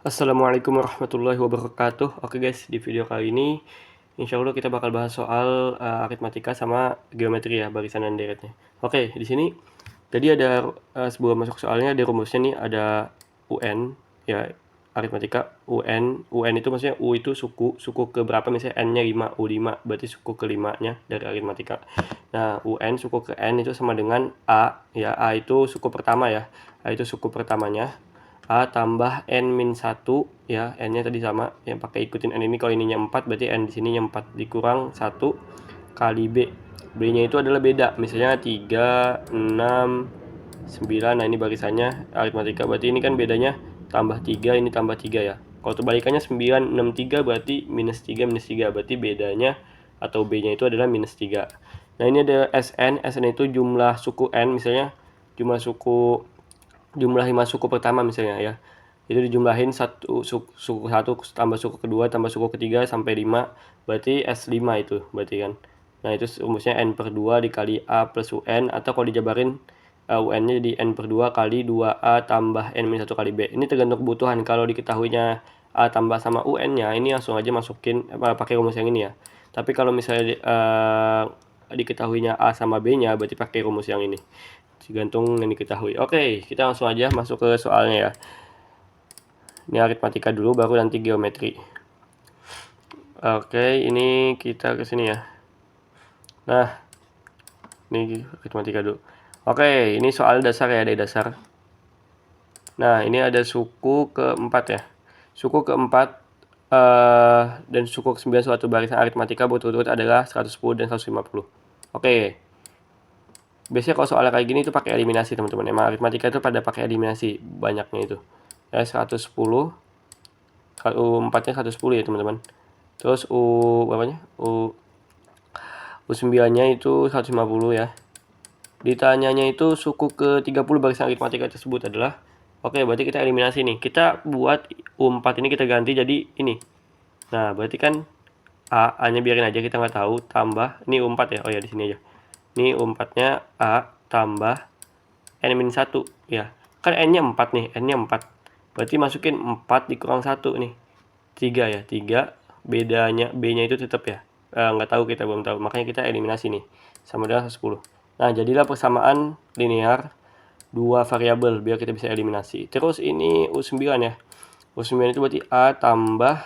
Assalamualaikum warahmatullahi wabarakatuh. Oke guys, di video kali ini insya Allah kita bakal bahas soal aritmatika sama geometri ya, barisan dan deretnya. Oke, di sini jadi ada sebelum masuk soalnya ada rumusnya nih, ada UN ya, aritmatika UN itu maksudnya U itu suku ke berapa, misalnya N-nya 5, U5 berarti suku ke-5-nya dari aritmatika. Nah, UN suku ke N itu sama dengan A ya, A itu suku pertama ya, A itu suku pertamanya. A tambah N min 1 ya, N-nya tadi sama, yang pakai ikutin N ini, kalau ininya 4 berarti N di sininya 4 dikurang 1 kali B. B-nya itu adalah beda, misalnya 3, 6, 9, nah ini barisannya aritmatika, berarti ini kan bedanya tambah 3, ini tambah 3 ya. Kalau terbalikannya 9, 6, 3 berarti minus 3, berarti bedanya atau B-nya itu adalah minus 3. Nah ini ada SN itu jumlah suku N, misalnya jumlah 5 suku pertama misalnya ya, itu dijumlahin suku 1 tambah suku kedua tambah suku ketiga sampai 5, berarti S5 itu berarti kan. Nah itu rumusnya N per 2 dikali A plus UN, atau kalau dijabarin UN-nya jadi N per 2 kali 2A tambah N min 1 kali B. Ini tergantung kebutuhan. Kalau diketahuinya A tambah sama UN-nya, ini langsung aja masukin pakai rumus yang ini ya. Tapi kalau misalnya diketahuinya A sama B-nya, berarti pakai rumus yang ini, tergantung yang diketahui. Oke, kita langsung aja masuk ke soalnya ya. Ini aritmatika dulu, baru nanti geometri. Oke, ini kita ke sini ya. Nah, ini aritmatika dulu. Oke, ini soal dasar ya, dari dasar. Nah, ini ada suku keempat ya. Suku keempat dan suku ke-9 suatu barisan aritmatika berturut-turut adalah 110 dan 150. Oke. Biasanya kalau soal kayak gini itu pakai eliminasi teman-teman. Emang aritmatika itu pada pakai eliminasi banyaknya itu. Ya 110, U4-nya 110 ya teman-teman. Terus berapanya? U9-nya itu 150 ya. Ditanyanya itu suku ke-30 barisan aritmatika tersebut adalah, oke, berarti kita eliminasi nih. Kita buat U4 ini kita ganti jadi ini. Nah, berarti kan A-nya biarin aja, kita nggak tahu, tambah ini U4 ya. Oh ya, di sini aja. Ini U4-nya A tambah N-1 ya. Kan N-nya 4 nih, N-nya 4. Berarti masukin 4 dikurang 1 nih. 3 ya, 3. Bedanya B-nya itu tetap ya. Nggak tahu, kita belum tahu. Makanya kita eliminasi nih. Sama dengan 10. Nah, jadilah persamaan linear dua variabel biar kita bisa eliminasi. Terus ini U9 ya. U9 itu berarti A tambah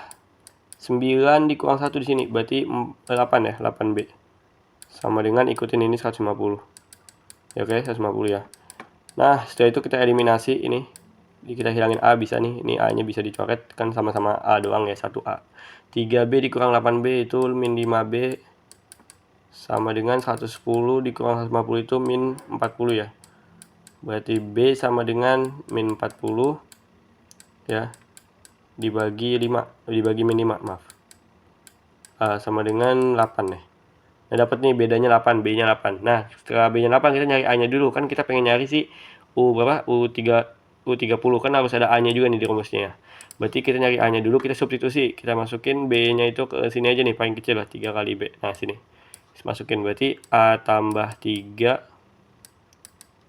9 dikurang 1 di sini. Berarti 8 ya, 8B. Sama dengan ikutin ini 150. Ya oke, 150 ya. Nah, setelah itu kita eliminasi ini. Kita hilangin A bisa nih. Ini A-nya bisa dicoret, kan sama-sama A doang ya, 1A. 3B dikurang 8B itu min 5B. Sama dengan 110 dikurang 150 itu min 40 ya. Berarti B sama dengan min 40 ya, dibagi 5, dibagi min 5, maaf. Sama dengan 8 ya. Nah, dapat nih bedanya 8, B-nya 8. Nah, setelah B-nya 8 kita nyari A-nya dulu. Kan kita pengen nyari sih U30 kan harus ada A-nya juga nih di rumusnya ya. Berarti kita nyari A-nya dulu, kita substitusi. Kita masukin B-nya itu ke sini aja nih, paling kecil lah, 3 kali B. Nah, sini. Masukin berarti A tambah 3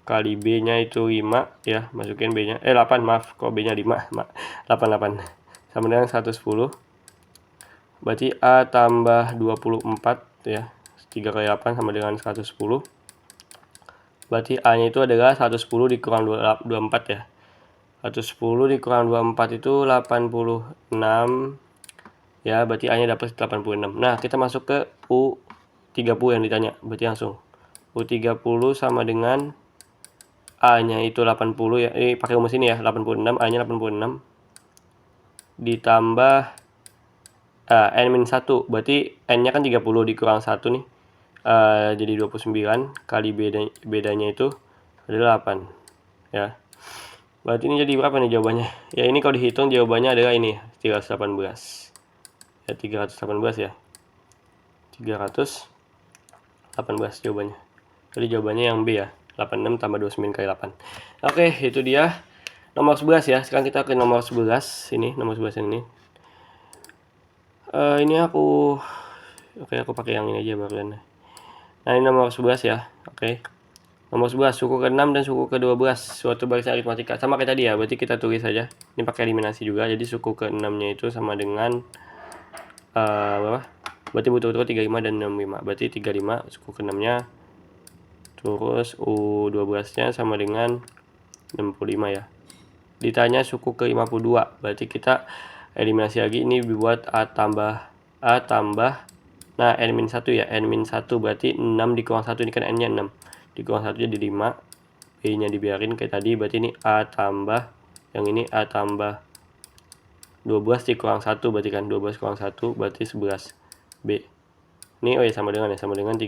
kali B-nya itu 5 ya, masukin B-nya 8, maaf, kok B-nya 5, 8 sama dengan 110. Berarti A tambah 24 ya, 3 kali 8 sama dengan 110. Berarti A-nya itu adalah 110 dikurang 24 ya. 110 dikurang 24 itu 86 ya, berarti A-nya dapat 86. Nah, kita masuk ke U30 yang ditanya, berarti langsung U30 sama dengan A-nya itu 80 ya, ini pakai rumus ini ya, 86, A-nya 86 ditambah N-1, berarti N-nya kan 30 dikurang 1 nih, jadi 29 kali bedanya itu adalah 8 ya. Berarti ini jadi berapa nih jawabannya? Ya ini kalau dihitung jawabannya adalah ini, 318 ya, 318 ya, 318 jawabannya. Jadi jawabannya yang B ya, 86 tambah 29 kali 8. Oke, itu dia nomor 11 ya. Sekarang kita ke nomor 11 ini, nomor 11 ini. Ini aku pakai yang ini aja barusan. Nah, ini nomor 11 ya. Oke. Nomor 11, suku ke-6 dan suku ke-12 suatu barisan aritmatika. Sama kayak tadi ya, berarti kita tulis saja. Ini pakai eliminasi juga, jadi suku ke-6-nya itu sama dengan berapa? Berarti betul-betul 35 dan 65. Berarti 35 suku ke-6-nya. Terus U12-nya sama dengan 65 ya. Ditanya suku ke-52, berarti kita eliminasi lagi. Ini dibuat A tambah nah N-1 ya, N-1 berarti 6 dikurang 1, ini kan N-nya 6 dikurang 1 jadi 5, B-nya dibiarin kayak tadi, berarti ini A tambah, yang ini A tambah 12 dikurang 1, berarti kan 12 kurang 1 berarti 11 B. Ini oh ya sama dengan 35,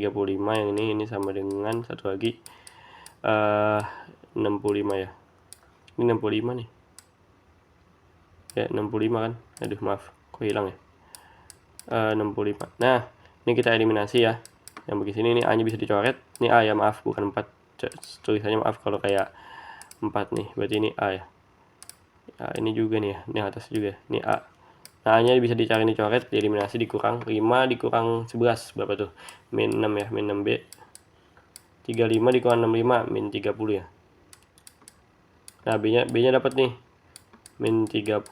yang ini sama dengan satu lagi 65 ya. Ini 65 nih. Ya 65 kan. Aduh maaf, kok hilang ya. 65. Nah, ini kita eliminasi ya. Yang begini ini A-nya bisa dicoret. Ini A ya, maaf bukan 4. Tulisannya maaf kalau kayak 4 nih. Berarti ini A ya. Nah, ini juga nih ya. Ini atas juga. Ini A. Nah, A-nya bisa dicari dicoret, dieliminasi dikurang 5 dikurang 11 berapa tuh? Min 6 ya, min 6B. 35 dikurang 65 min 30 ya. Nah, B-nya dapat nih. Min 30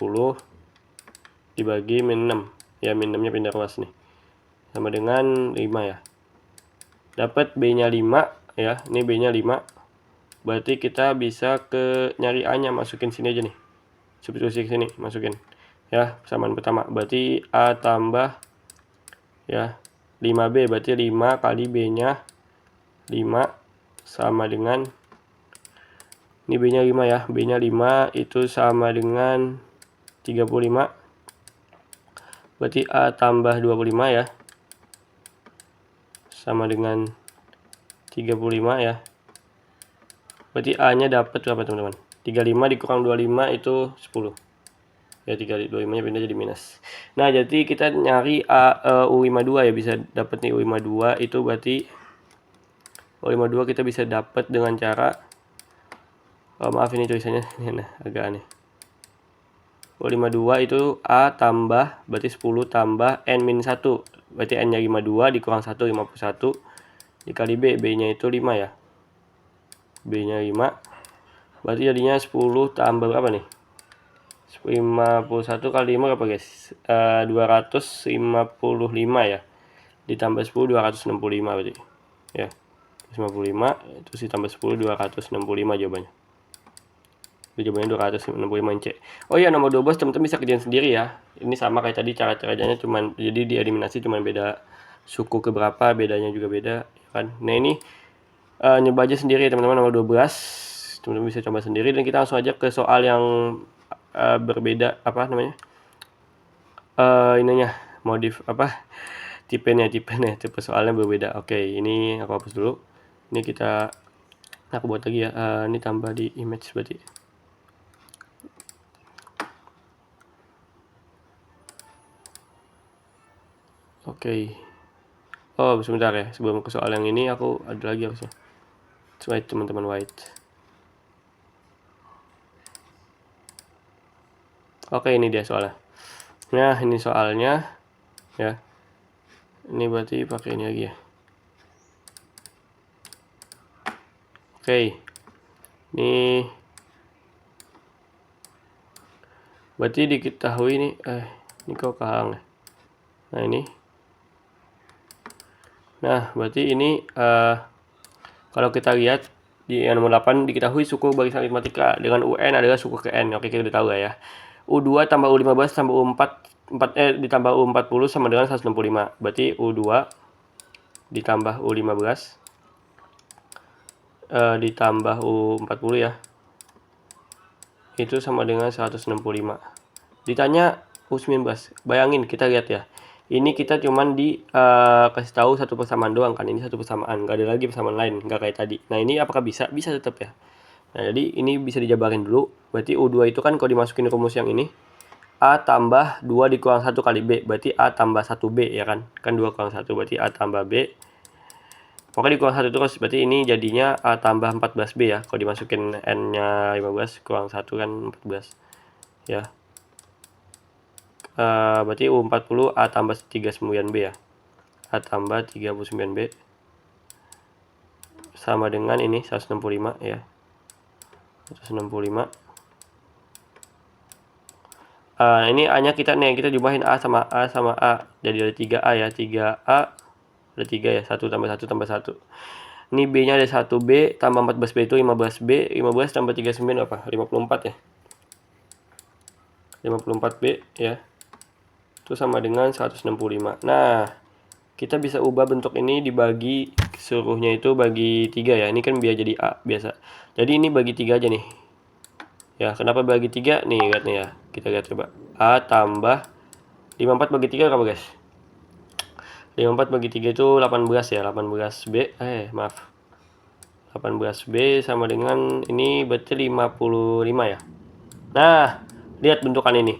dibagi min 6. Ya, min 6-nya pindah ruas nih. Sama dengan 5 ya. Dapat B-nya 5 ya. Ini B-nya 5. Berarti kita bisa ke nyari A-nya, masukin sini aja nih. Substitusi sini, masukin. Ya, persamaan pertama. Berarti A tambah ya 5B, berarti 5 kali B-nya 5 sama dengan ini B-nya 5 ya. B-nya 5 itu sama dengan 35. Berarti A tambah 25 ya. Sama dengan 35 ya. Berarti A-nya dapat berapa teman-teman? 35 dikurang 25 itu 10. Ya 25-nya pindah jadi minus. Nah, jadi kita nyari U52 ya, bisa dapat nih U52 itu berarti U52 kita bisa dapat dengan cara maaf ini tulisannya nah, agak aneh. U52 itu A tambah berarti 10 tambah N-1. Berarti N-nya 52 dikurang 1 51 dikali B. B-nya itu 5 ya. B-nya 5. Berarti jadinya 10 tambah berapa nih? 51 kali 5 berapa guys? 255 ya. Ditambah 10 265 berarti. Ya. 255 terus ditambah 10 265 jawabannya. Itu jawabannya 265 C. Oh iya, nomor 12 teman-teman bisa kerjain sendiri ya. Ini sama kayak tadi, cara caranya cuman jadi dieliminasi cuman beda suku ke berapa, bedanya juga beda kan. Nah, ini nyoba aja sendiri teman-teman nomor 12. Teman-teman bisa coba sendiri dan kita langsung aja ke soal yang berbeda apa namanya? Ininya modif apa? Tipenya tipe soalnya berbeda. Oke, ini aku hapus dulu. Ini aku buat lagi ya. Ini tambah di image berarti. Oke. Oh, sebentar ya. Sebelum ke soal yang ini aku ada lagi harusnya. White teman-teman, white. Oke, ini dia soalnya. Nah, ini soalnya ya. Ini berarti pakai ini lagi ya. Oke. Ini berarti diketahui nih ini kok kehalang ya. Nah, ini. Nah, berarti ini kalau kita lihat di nomor 8 diketahui suku barisan aritmatika dengan UN adalah suku ke N. Oke, kita udah tahu ya. U2 tambah U15 tambah U4 ditambah U40 sama dengan 165. Berarti U2 ditambah U15 ditambah U40 ya. Itu sama dengan 165. Ditanya U19. Bayangin, kita lihat ya. Ini kita cuman kasih tahu satu persamaan doang kan. Ini satu persamaan, nggak ada lagi persamaan lain, nggak kayak tadi. Nah, ini apakah bisa? Bisa tetap ya. Nah, jadi ini bisa dijabarin dulu. Berarti U2 itu kan kalau dimasukin rumus yang ini A tambah 2 dikurang 1 kali B. Berarti A tambah 1B ya kan. Kan 2 kurang 1 berarti A tambah B. Pokoknya dikurang 1 terus. Berarti ini jadinya A tambah 14B ya. Kalau dimasukin N-nya 15 kurang 1 kan 14. Ya. Berarti U40 A tambah 39B ya. A tambah 39B. sama dengan ini 165 ya. 165. Ini A-nya kita jumpahin A sama A sama A. Jadi ada 3A ya, 3A ada 3 ya, 1 tambah 1 tambah 1. Ini B-nya ada 1B tambah 14B itu 15B, 15 tambah 39 apa? 54 ya. 54B ya. Itu sama dengan 165. Nah, kita bisa ubah bentuk ini dibagi seluruhnya itu bagi 3 ya. Ini kan biar jadi A biasa. Jadi ini bagi 3 aja nih. Ya, kenapa bagi 3? Nih, lihat nih ya. Kita lihat coba. A tambah 54 bagi 3 berapa, guys? 54 bagi 3 itu 18 ya. 18B. Maaf. 18B sama dengan ini berarti 55 ya. Nah, lihat bentukan ini.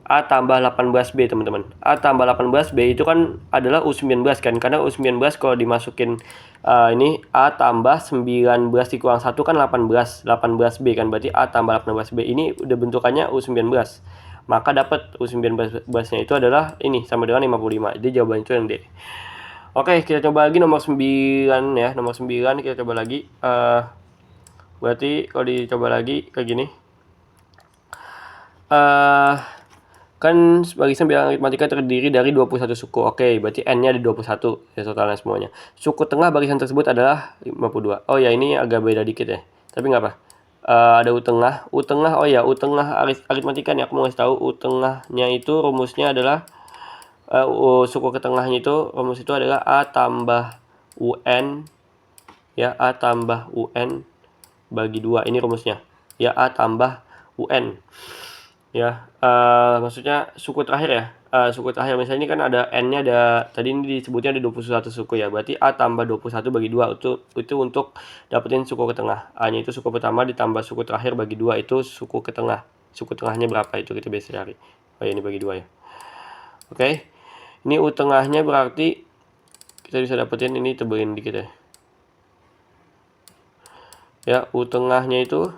A tambah 18B, teman-teman. A tambah 18B itu kan adalah U19 kan. Karena U19 kalau dimasukin ini A tambah 19 dikurang 1 kan 18B kan. Berarti A tambah 18B ini udah bentukannya U19. Maka dapat U19-nya itu adalah ini sama dengan 55. Jadi jawaban itu yang D. Oke, kita coba lagi nomor 9 ya. Nomor 9 kita coba lagi. Berarti kalau dicoba lagi kayak gini. Kan barisan bilangan aritmatika terdiri dari 21 suku. Oke, berarti N-nya ada 21 ya totalnya semuanya. Suku tengah barisan tersebut adalah 52. Oh ya, ini agak beda dikit ya. Tapi nggak apa. Ada U tengah. U tengah, oh ya, U tengah aritmatika nih aku mau kasih tahu. U tengahnya itu rumusnya adalah suku ke tengahnya itu rumus itu adalah A tambah UN ya, A tambah UN bagi 2. Ini rumusnya. Ya, A tambah UN. Ya, maksudnya suku terakhir ya. Suku terakhir misalnya ini kan ada N-nya ada, tadi ini disebutnya ada 21 suku ya. Berarti A tambah 21 bagi 2 itu untuk dapetin suku ke tengah. A-nya itu suku pertama ditambah suku terakhir bagi 2 itu suku ke tengah. Suku tengahnya berapa itu kita bisa cari. Oh ya, ini bagi 2 ya. Oke. Ini U tengahnya berarti kita bisa dapetin ini, tebelin dikit ya. Ya, U tengahnya itu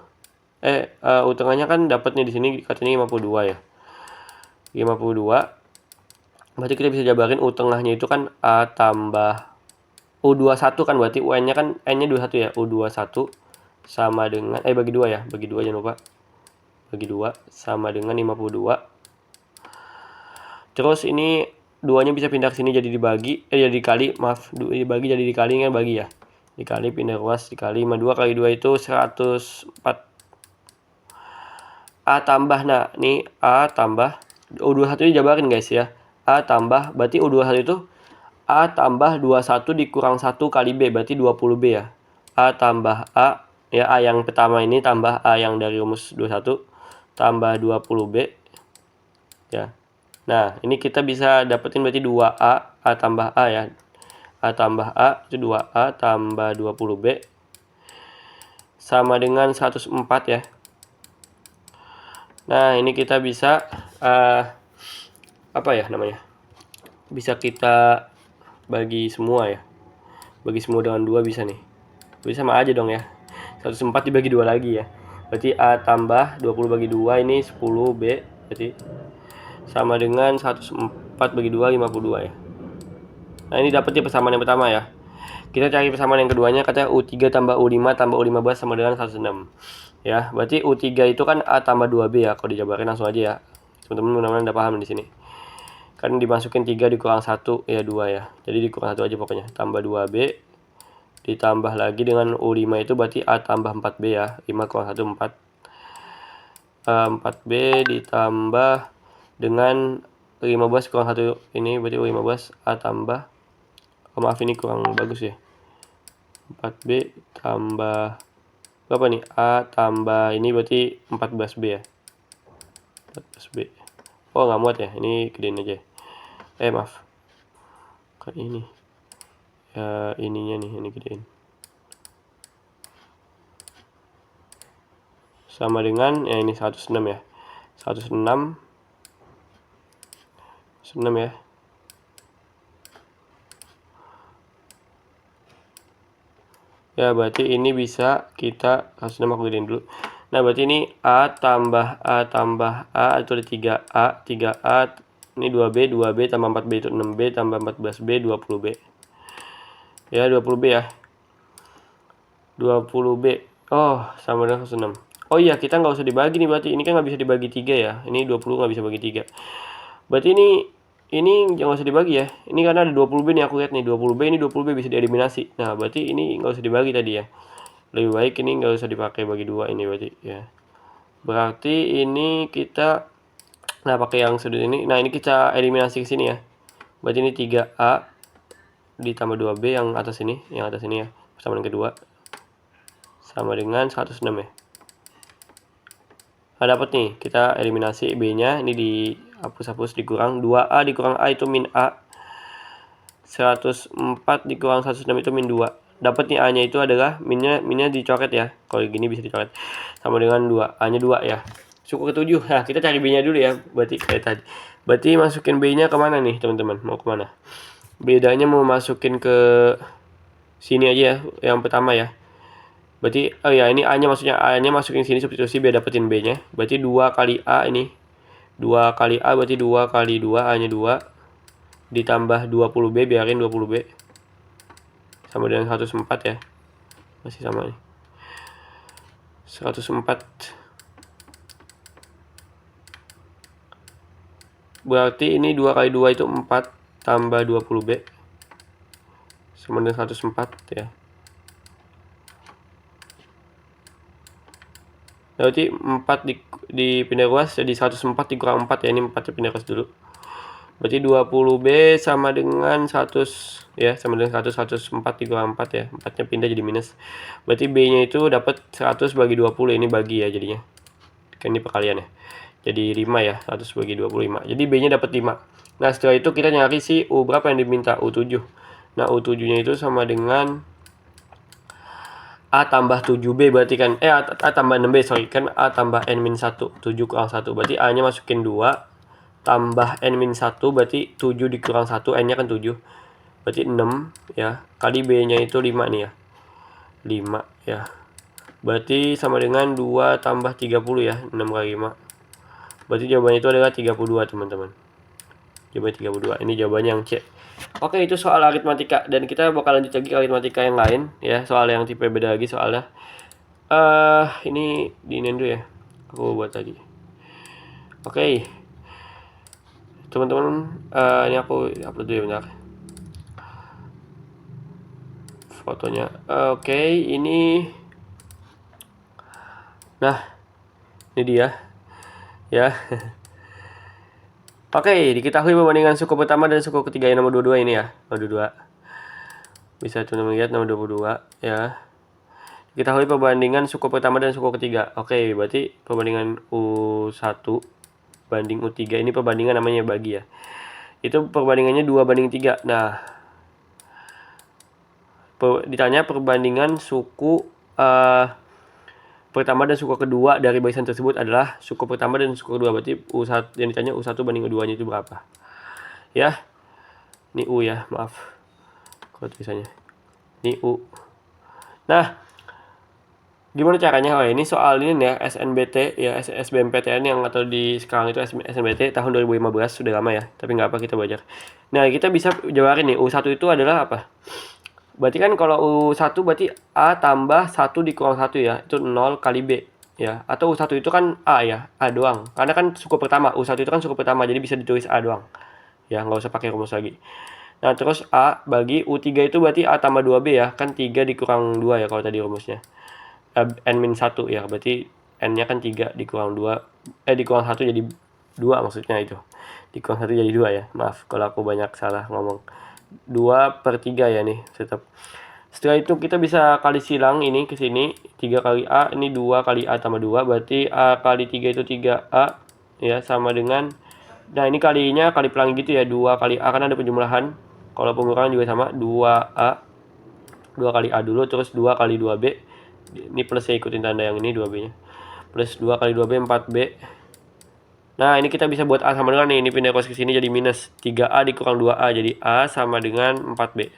U tengahnya kan dapatnya di sini katanya 52 ya. 52. Berarti kita bisa jabarin U tengahnya itu kan A tambah U21 kan, berarti UN-nya kan N-nya 21 ya. U21 sama dengan bagi 2 ya. Bagi 2 jangan lupa. Bagi 2 sama dengan 52. Terus ini 2-nya bisa pindah ke sini jadi dibagi jadi dikali, maaf, dibagi jadi dikali kan, bagi ya. Dikali pindah ruas dikali 52 kali 2 itu 104. A tambah, nah ini A tambah U21 dijabarin guys ya. A tambah, berarti U21 itu A tambah 21 dikurang 1 kali B, berarti 20B ya. A tambah A, ya A yang pertama ini tambah A yang dari rumus 21 tambah 20B ya. Nah, ini kita bisa dapetin berarti 2A, A tambah A ya. A tambah A itu 2A tambah 20B sama dengan 104 ya. Nah, ini kita bisa apa ya namanya? Bisa kita bagi semua ya. Bagi semua dengan 2 bisa nih. Bisa sama aja dong ya. 104 dibagi 2 lagi ya. Berarti A tambah 20 bagi 2 ini 10B. Berarti sama dengan 104 bagi 2 52 ya. Nah, ini dapetnya persamaan yang pertama ya. Kita cari persamaan yang keduanya, katanya U3 tambah U5 tambah U15 sama dengan 106. Ya, berarti U3 itu kan A tambah 2B ya. Kalau dijabarin langsung aja ya. Teman-teman mudah-mudahan udah paham di sini. Kan dimasukin 3 dikurang 1 ya 2 ya. Jadi dikurang 1 aja pokoknya. Tambah 2B ditambah lagi dengan U5 itu berarti A tambah 4B ya. 5 kurang 1 4. 4B ditambah dengan 15 kurang 1 ini berarti U15 A tambah, oh maaf ini kurang bagus ya. 4B tambah berapa nih? A tambah ini berarti 14B ya. 14B. Oh nggak muat ya, ini gedein aja. Maaf. Kan ini. Ya ininya nih, ini gedein. Sama dengan ya ini 106 ya. 106 ya. Ya, berarti ini bisa kita harus aku gedein dulu. Nah, berarti ini A tambah A tambah A itu ada 3A, 3A ini 2B, 2B tambah 4B itu 6B tambah 14B 20B. Ya, 20B ya. 20B. Oh, sama dengan 106. Oh iya, kita nggak usah dibagi nih berarti. Ini kan nggak bisa dibagi 3 ya. Ini 20 nggak bisa bagi 3. Berarti ini jangan usah dibagi ya. Ini karena ada 20B nih, aku lihat nih 20B, ini 20B bisa dieliminasi. Nah, berarti ini nggak usah dibagi tadi ya. Lebih baik ini nggak usah dipakai bagi 2 ini berarti ya. Berarti ini kita pakai yang sudut ini. Nah, ini kita eliminasi ke sini ya. Berarti ini 3A ditambah 2B yang atas ini ya. Persamaan kedua sama dengan 106 ya. Nah, dapat nih, kita eliminasi B-nya, ini dihapus-hapus, dikurang 2A dikurang A itu min A. 104 dikurang 106 itu min 2. Dapat nih A-nya itu adalah minnya dicoret ya. Kalau gini bisa dicoret. Sama dengan 2, A-nya 2 ya. Suku ke-7. Nah, kita cari B-nya dulu ya, berarti kayak tadi. Berarti masukin B-nya kemana nih, teman-teman? Mau kemana? Bedanya mau masukin ke sini aja ya, yang pertama ya. Berarti oh ya, ini A-nya maksudnya A-nya masukin sini substitusi biar dapetin B-nya. Berarti 2 kali A ini. 2 kali A berarti 2 kali 2, A-nya 2 ditambah 20B, biarin 20B. Sama dengan 104 ya. Masih sama nih. 104. Berarti ini 2 kali 2 itu 4 tambah 20B. Sama dengan 104 ya. Berarti 4 dipindah ruas jadi 104 dikurang 4 ya. Ini 4 dipindah ruas dulu. Berarti 20B sama dengan 100 ya, sama dengan 104 dikurang 4 ya. 4-nya pindah jadi minus. Berarti B-nya itu dapat 100 bagi 20, ini bagi ya jadinya. Kan ini perkalian ya. Jadi 5 ya, 100 bagi 25. Jadi B-nya dapat 5. Nah, setelah itu kita nyari si U berapa yang diminta, U7. Nah, U7-nya itu sama dengan A tambah 7B berarti kan, A tambah 6B, sorry, kan A tambah N-1, 7 kurang 1, berarti A-nya masukin 2, tambah N-1, berarti 7 dikurang 1, N-nya kan 7, berarti 6, ya, kali B-nya itu 5 nih ya, 5, ya, berarti sama dengan 2 tambah 30 ya, 6 kali 5, berarti jawabannya itu adalah 32, teman-teman, jawabannya 32, ini jawabannya yang C. Oke, itu soal aritmatika, dan kita bakal lanjut lagi ke aritmatika yang lain ya, soal yang tipe beda lagi soalnya. Ini diinin dulu ya, aku buat tadi. Oke, teman-teman, ini aku upload dulu ya, bentar fotonya. Oke, ini nah ini dia ya. Oke, diketahui perbandingan suku pertama dan suku ketiga yang nomor 22 ini ya. Nomor 22. Bisa teman-teman lihat nomor 22 ya. Diketahui perbandingan suku pertama dan suku ketiga. Oke, berarti perbandingan U1 banding U3 ini perbandingan namanya bagi ya. Itu perbandingannya 2:3. Nah, ditanya perbandingan suku pertama dan suku kedua dari barisan tersebut adalah suku pertama dan suku kedua. Berarti U1 yang ditanya U1 banding U2-nya itu berapa? Ya. Ini U ya, maaf. Kalau tulisannya. Ini U. Nah, gimana caranya? Oh, ini soal ini ya, SNBT ya, SBMPTN yang atau di sekarang itu SNBT tahun 2015, sudah lama ya. Tapi nggak apa, kita belajar. Nah, kita bisa jabarin nih, U1 itu adalah apa? Berarti kan kalau U1 berarti A tambah 1 dikurang 1 ya, itu 0 kali B ya. Atau U1 itu kan A ya, A doang. Karena kan suku pertama, U1 itu kan suku pertama, jadi bisa ditulis A doang. Ya, nggak usah pakai rumus lagi. Nah, terus A bagi U3 itu berarti A tambah 2B ya, kan 3 dikurang 2 ya kalau tadi rumusnya. N-1 ya, berarti N-nya kan 3 dikurang 2, dikurang 1 jadi 2 maksudnya itu. Dikurang 1 jadi 2 ya, maaf kalau aku banyak salah ngomong. 2/3 ya nih tetap. Setelah itu kita bisa kali silang ini ke sini, 3 kali A, ini 2 kali A tambah 2, berarti A kali 3 itu 3A ya, sama dengan, nah ini kalinya kali pelangi gitu ya, 2 kali A kan ada penjumlahan, kalau pengurangan juga sama, 2A, 2 kali A dulu, terus 2 kali 2B, ini plus ya, ikutin tanda yang ini 2B nya, plus 2 kali 2B 4B. Nah, ini kita bisa buat A sama dengan ini pindah cos ke sini jadi minus 3A dikurang 2A, jadi A sama dengan 4B.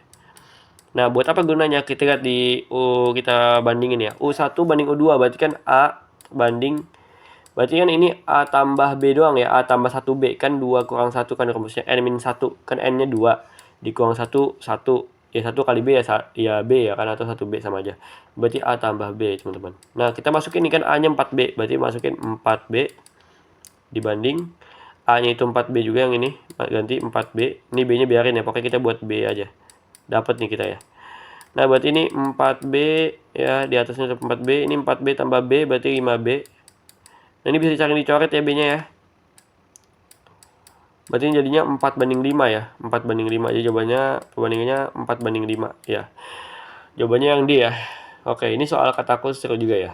Nah, buat apa gunanya? Kita lihat di U, kita bandingin ya. U1 banding U2 berarti kan A banding, berarti kan ini A tambah B doang ya, A tambah 1B kan 2 kurang 1 kan rumusnya, N-1 kan N-nya 2 dikurang 1 1 ya 1 kali B ya B ya kan, atau 1B sama aja. Berarti A tambah B, teman-teman. Nah, kita masukin ini kan A-nya 4B, berarti masukin 4B dibanding A-nya itu 4B juga yang ini, ganti 4B. Ini B-nya biarin ya, pokoknya kita buat B aja. Dapat nih kita ya. Nah, berarti ini 4B ya, di atasnya 4B, ini 4B tambah B berarti 5B. Nah, ini bisa dicari dicoret ya B-nya ya. Berarti ini jadinya 4:5 ya. 4:5. Jadi jawabannya perbandingannya 4:5 ya. Jawabannya yang D ya. Oke, ini soal kataku seru juga ya.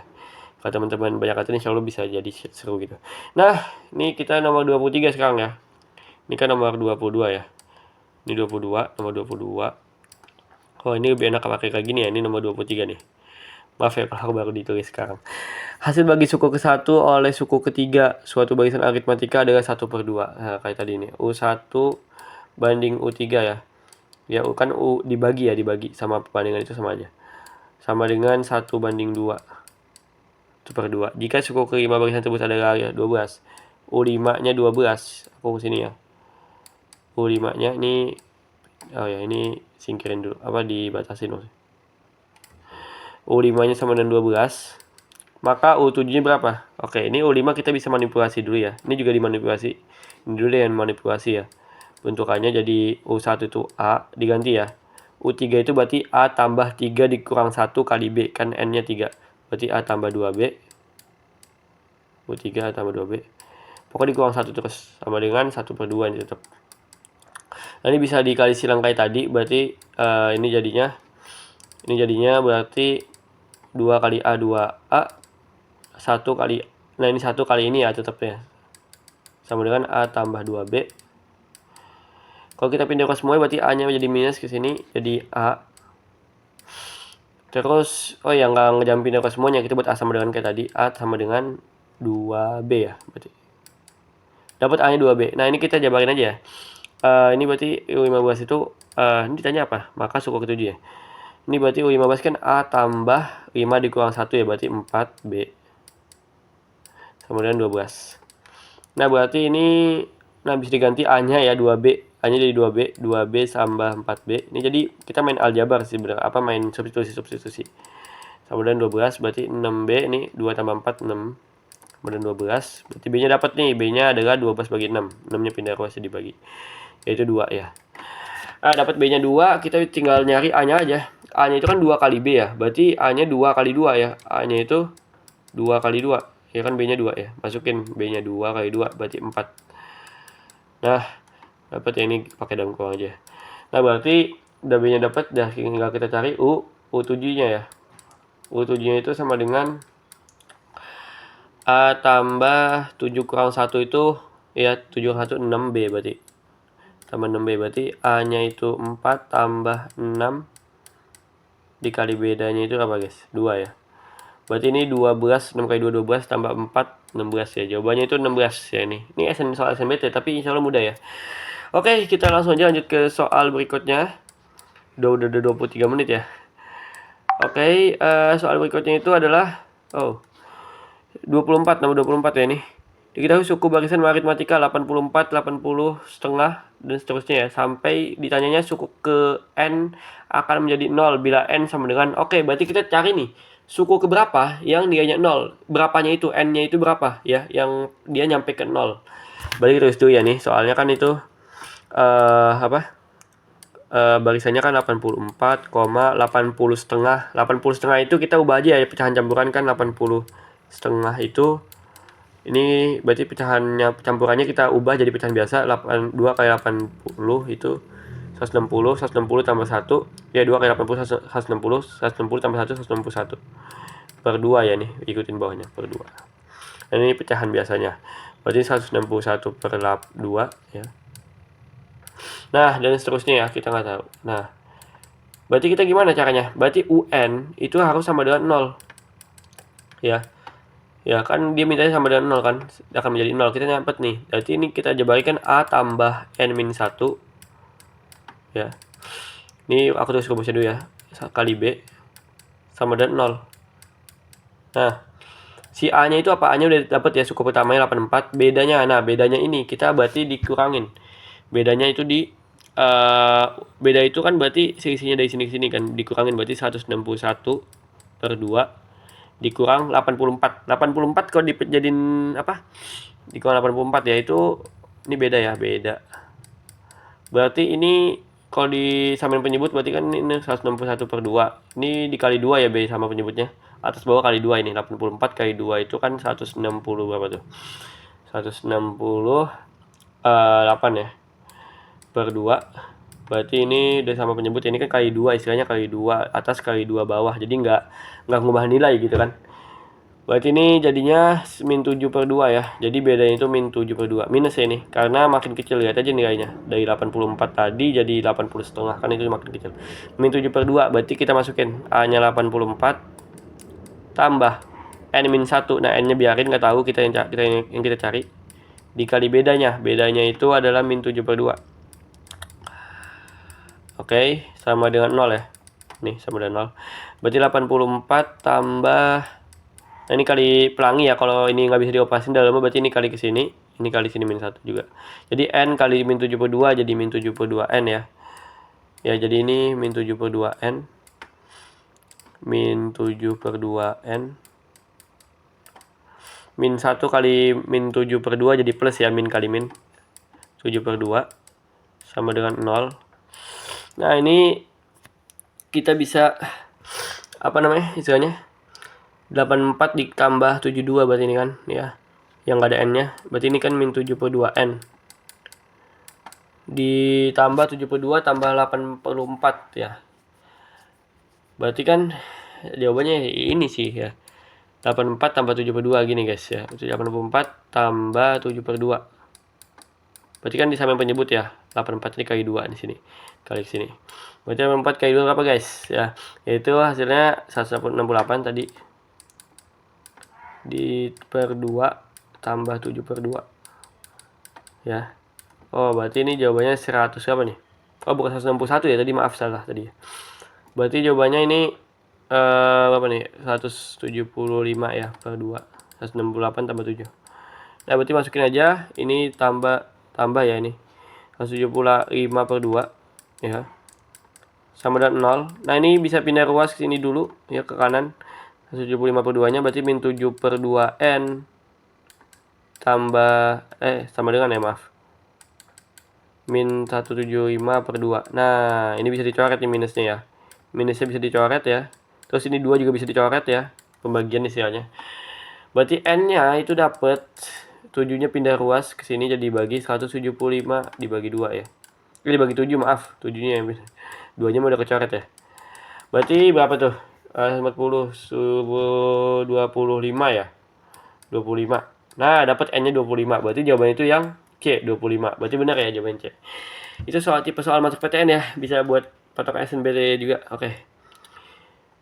Kalau teman-teman banyak kata ini selalu bisa jadi seru gitu. Nah, ini kita nomor 23 sekarang ya. Ini kan nomor 22 ya. Ini 22, nomor 22. Oh, ini lebih enak pakai kayak gini ya. Ini nomor 23 nih. Maaf ya kalau baru ditulis sekarang. Hasil bagi suku ke-1 oleh suku ke-3 suatu barisan aritmatika adalah 1/2. Nah, kayak tadi ini. U1 banding U3 ya. Ya, kan U dibagi ya, dibagi. Sama perbandingan itu sama aja. Sama dengan 1/2. 1/2. Jika suku ke-5 barisan tersebut adalah 12. U5-nya 12. Aku kesini ya. U5-nya ini, oh ya, ini singkirin dulu. Apa dibatasin maksudnya. U5-nya sama dengan 12. Maka U7-nya berapa? Oke, ini U5 kita bisa manipulasi dulu ya. Ini juga dimanipulasi. Ini dulu yang manipulasi ya. Bentukannya jadi U1 itu A, diganti ya. U3 itu berarti A tambah 3 dikurang 1 kali B. Kan N-nya 3. Berarti A tambah 2B. U3 A tambah 2B. Pokoknya dikurang 1 terus. Sama dengan 1/2 ini tetap. Nah, ini bisa dikali silang kayak tadi. Berarti ini jadinya berarti 2 kali A 2A. 1 kali, nah ini 1 kali ini ya tetapnya. Sama dengan A tambah 2B. Kalau kita pindah ke semua berarti A-nya menjadi minus ke sini. Jadi A. Terus, oh ya nggak ngejam pindah ke semuanya. Kita buat A sama dengan kayak tadi. A sama dengan 2B ya. Berarti dapat A-nya 2B. Nah, ini kita jabarin aja ya. Ini berarti U15 itu, ini ditanya apa? Maka suku ke-7 ya. Ini berarti U15 kan A tambah 5 dikurang 1 ya. Berarti 4B. Sama dengan 12. Nah, berarti ini bisa diganti A-nya ya 2B. A-nya jadi 2B. 2B tambah 4B. Ini jadi kita main aljabar sih bener. Apa main substitusi. Sama dengan 12 berarti 6B. Ini 2 tambah 4 6. Sama dengan 12. Berarti B-nya dapat nih. B-nya adalah 12 bagi 6. 6-nya pindah ruasnya dibagi. Yaitu 2 ya. Nah, dapat B-nya 2, kita tinggal nyari A-nya aja. A-nya itu kan 2 kali B ya. Berarti A-nya 2 kali 2 ya. A-nya itu 2 kali 2. Ya kan B-nya 2 ya. Masukin B-nya 2 kali 2 berarti 4. Nah, dapat ya, ini pakai dalam kurung aja. Nah, berarti udah B-nya dapat, dah tinggal kita cari U7-nya ya. U7-nya itu sama dengan A tambah 7 kurang 1 itu ya 7 kurang 1 6B berarti. Tambah 6B berarti A-nya itu 4 tambah 6 dikali bedanya itu apa guys? 2 ya. Berarti ini 12, 6 kali 2 12 tambah 4 16 ya. Jawabannya itu 16 ya ini. Ini soal SNBT tapi insya Allah mudah ya. Oke, kita langsung aja lanjut ke soal berikutnya. Udah 23 menit ya. Oke, soal berikutnya itu adalah 24, nomor 24 ya ini. Diketahui suku barisan aritmatika 84, 80 setengah dan seterusnya ya. Sampai ditanyanya suku ke N akan menjadi 0 bila N sama dengan, oke, berarti kita cari nih suku ke berapa yang dianya 0. Berapanya itu, N-nya itu berapa ya yang dia nyampe ke 0. Balik terus dulu ya nih, soalnya kan itu barisannya kan 84, 80 setengah. 80 setengah itu kita ubah aja ya, pecahan campuran kan 80 setengah itu. Ini berarti campurannya kita ubah jadi pecahan biasa. 2 kali 80 itu 160 tambah 1 ya 2 kali 80 160 tambah 1 161 per 2 ya nih, ikutin bawahnya per 2. Dan ini pecahan biasanya. Berarti 161 per 2 ya. Nah, dan seterusnya ya, kita nggak tahu. Nah, berarti kita gimana caranya? Berarti UN itu harus sama dengan 0. Ya. Ya kan dia mintanya sama dengan 0 kan, akan menjadi 0. Kita dapat nih. Berarti ini kita jabarikan A tambah N-1 ya. Ini aku tulis rumusnya dulu ya. Kali B sama dengan 0. Nah, si A-nya itu apa? A-nya udah dapat ya, suku pertamanya 84. Bedanya ini kita berarti dikurangin. Bedanya itu beda itu kan berarti selisihnya dari sini ke sini kan, dikurangin berarti 161 per 2 dikurang 84. 84 kalau dijadiin apa? Dikurang 84 ya, itu ini beda ya, beda. Berarti ini kalau disamain penyebut berarti kan ini 161 per 2. Ini dikali 2 ya, B sama penyebutnya. Atas bawah kali 2 ini. 84 kali 2 itu kan 160 berapa tuh? 168 ya. Per 2. Berarti ini udah sama penyebut, ini kan kali 2, istilahnya kali 2 atas kali 2 bawah. Jadi nggak ngubah nilai gitu kan. Berarti ini jadinya min 7 per 2 ya. Jadi bedanya itu min 7 per 2. Minus ya ini. Karena makin kecil, lihat aja nilainya. Dari 84 tadi jadi 80 setengah. Kan itu makin kecil. Min 7 per 2. Berarti kita masukin A-nya 84. Tambah N min 1. Nah N-nya biarin, nggak tahu, kita yang kita cari. Dikali bedanya. Bedanya itu adalah min 7 per 2. Oke. Sama dengan 0 ya. Nih sama dengan 0. Berarti 84 tambah, nah ini kali pelangi ya, kalau ini nggak bisa diopasin dalamnya berarti ini kali ke sini, ini kali sini min 1 juga. Jadi N kali min 7 per 2 jadi min 7 per 2 N ya. Ya jadi ini min 7 per 2 N. Min 7 per 2 N. Min 1 kali min 7 per 2 jadi plus ya, min kali min 7 per 2 sama dengan 0. Nah ini kita bisa apa namanya istilahnya, 84 ditambah 72 berarti ini kan ya, yang nggak ada N nya, berarti ini kan min 7 per 2 N ditambah 7 per 2 tambah 84 ya, berarti kan jawabannya ini sih ya, 84 tambah 7 per 2 gini guys ya, 84 tambah 7 per 2 berarti kan disamain penyebut ya, 84 ini kali 2 di sini kali sini, berarti 84 kali 2 apa guys ya, yaitu hasilnya 168 tadi di per 2 tambah 7 per 2 ya. Oh berarti ini jawabannya 100 apa nih, oh bukan 161 ya tadi, maaf salah tadi. Berarti jawabannya ini berapa nih, 175 ya per 2, 168 tambah 7. Nah berarti masukin aja ini, tambah ya ini 175 per 2 ya sama dengan 0. Nah ini bisa pindah ruas ke sini dulu ya, ke kanan. 175 per 2 nya berarti min 7 per 2 N tambah sama dengan ya, maaf, min 175 per 2. Nah ini bisa dicoret nih minusnya ya, minusnya bisa dicoret ya, terus ini 2 juga bisa dicoret ya, pembagian istilahnya. Berarti N nya itu dapat 7 nya pindah ruas ke sini, jadi dibagi 175 dibagi 2 ya, ini dibagi 7, maaf, 7 nya yang 2 nya udah kecoret ya. Berarti berapa tuh, 40 suruh 25 ya, 25. Nah dapat N nya 25, berarti jawabannya itu yang C, 25. Berarti benar ya jawaban C. Itu soal tipe soal masuk PTN ya, bisa buat patokan SNMPTN juga. Oke.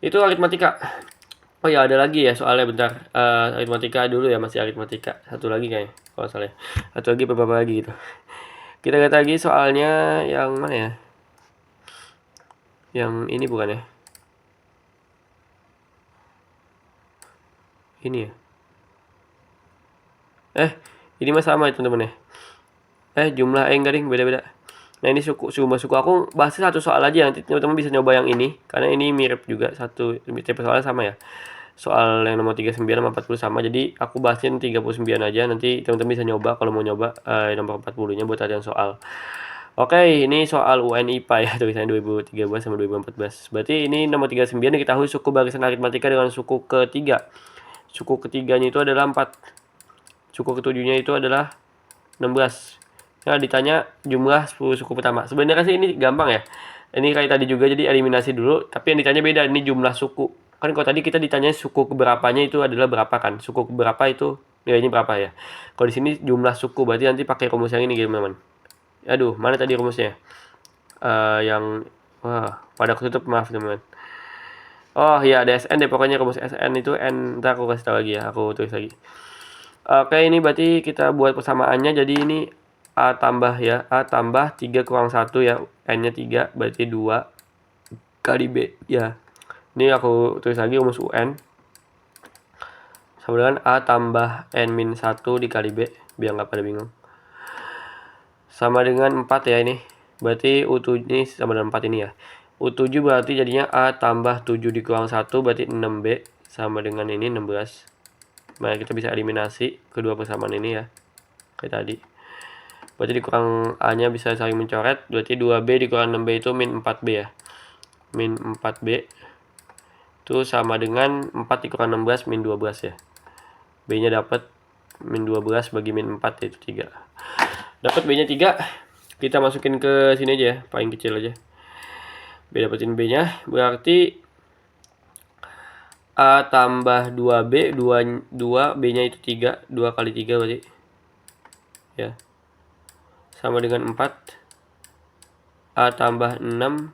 Itu aritmatika. Oh ya ada lagi ya soalnya, bentar. Aritmatika dulu ya, masih aritmatika. Satu lagi kayaknya kalau salah. Satu lagi beberapa lagi gitu. Kita lihat lagi soalnya yang mana ya? Yang ini bukan ya? Ini ya. Ini mah sama ya teman-teman ya. Jumlah enggak ding, beda-beda. Nah ini suku aku bahasnya satu soal aja, nanti teman-teman bisa nyoba yang ini karena ini mirip juga, satu tipe soalnya sama ya. Soal yang nomor 39 sama 40 sama, jadi aku bahasin 39 aja, nanti teman-teman bisa nyoba kalau mau nyoba nomor 40 nya buat latihan soal. Oke, ini soal UN IPA ya, tulisannya 2013 sama 2014. Berarti ini nomor 39 diketahui suku barisan aritmatika dengan suku ketiga. Suku ketiganya itu adalah 4. Suku ketujuhnya itu adalah 16. Nah ditanya jumlah 10 suku pertama. Sebenarnya sih ini gampang ya. Ini kayak tadi juga, jadi eliminasi dulu, tapi yang ditanya beda, ini jumlah suku. Kan kalau tadi kita ditanya suku keberapanya itu adalah berapa kan? Suku keberapa itu nilainya berapa ya? Kalau di sini jumlah suku, berarti nanti pakai rumus yang ini teman-teman. Aduh, mana tadi rumusnya? Yang pada ketutup, maaf teman-teman. Oh iya, ada SN deh pokoknya, rumus SN itu N, ntar aku kasih tahu lagi ya, aku tulis lagi. Oke, ini berarti kita buat persamaannya, jadi ini A tambah ya, A tambah 3 kurang 1 ya, N-nya 3, berarti 2 kali B ya. Ini aku tulis lagi rumus UN sama dengan A tambah N min 1 dikali B, biar nggak pada bingung. Sama dengan 4 ya ini. berarti U7 ini sama dengan 4 ini ya. U7 berarti jadinya A tambah 7 dikurang 1 berarti 6B sama dengan ini 16. Nah, kita bisa eliminasi kedua persamaan ini ya, kayak tadi. Berarti dikurang A-nya bisa saling mencoret, berarti 2B dikurang 6B itu min 4B ya. Min 4B itu sama dengan 4 dikurang 16 min 12 ya. B-nya dapat min 12 bagi min 4 yaitu 3. Dapat B-nya 3. Kita masukin ke sini aja ya, paling kecil aja. B dapetin B-nya, berarti A tambah 2B, 2 B-nya itu 3, 2 kali 3 berarti. Ya. Sama dengan 4. A tambah 6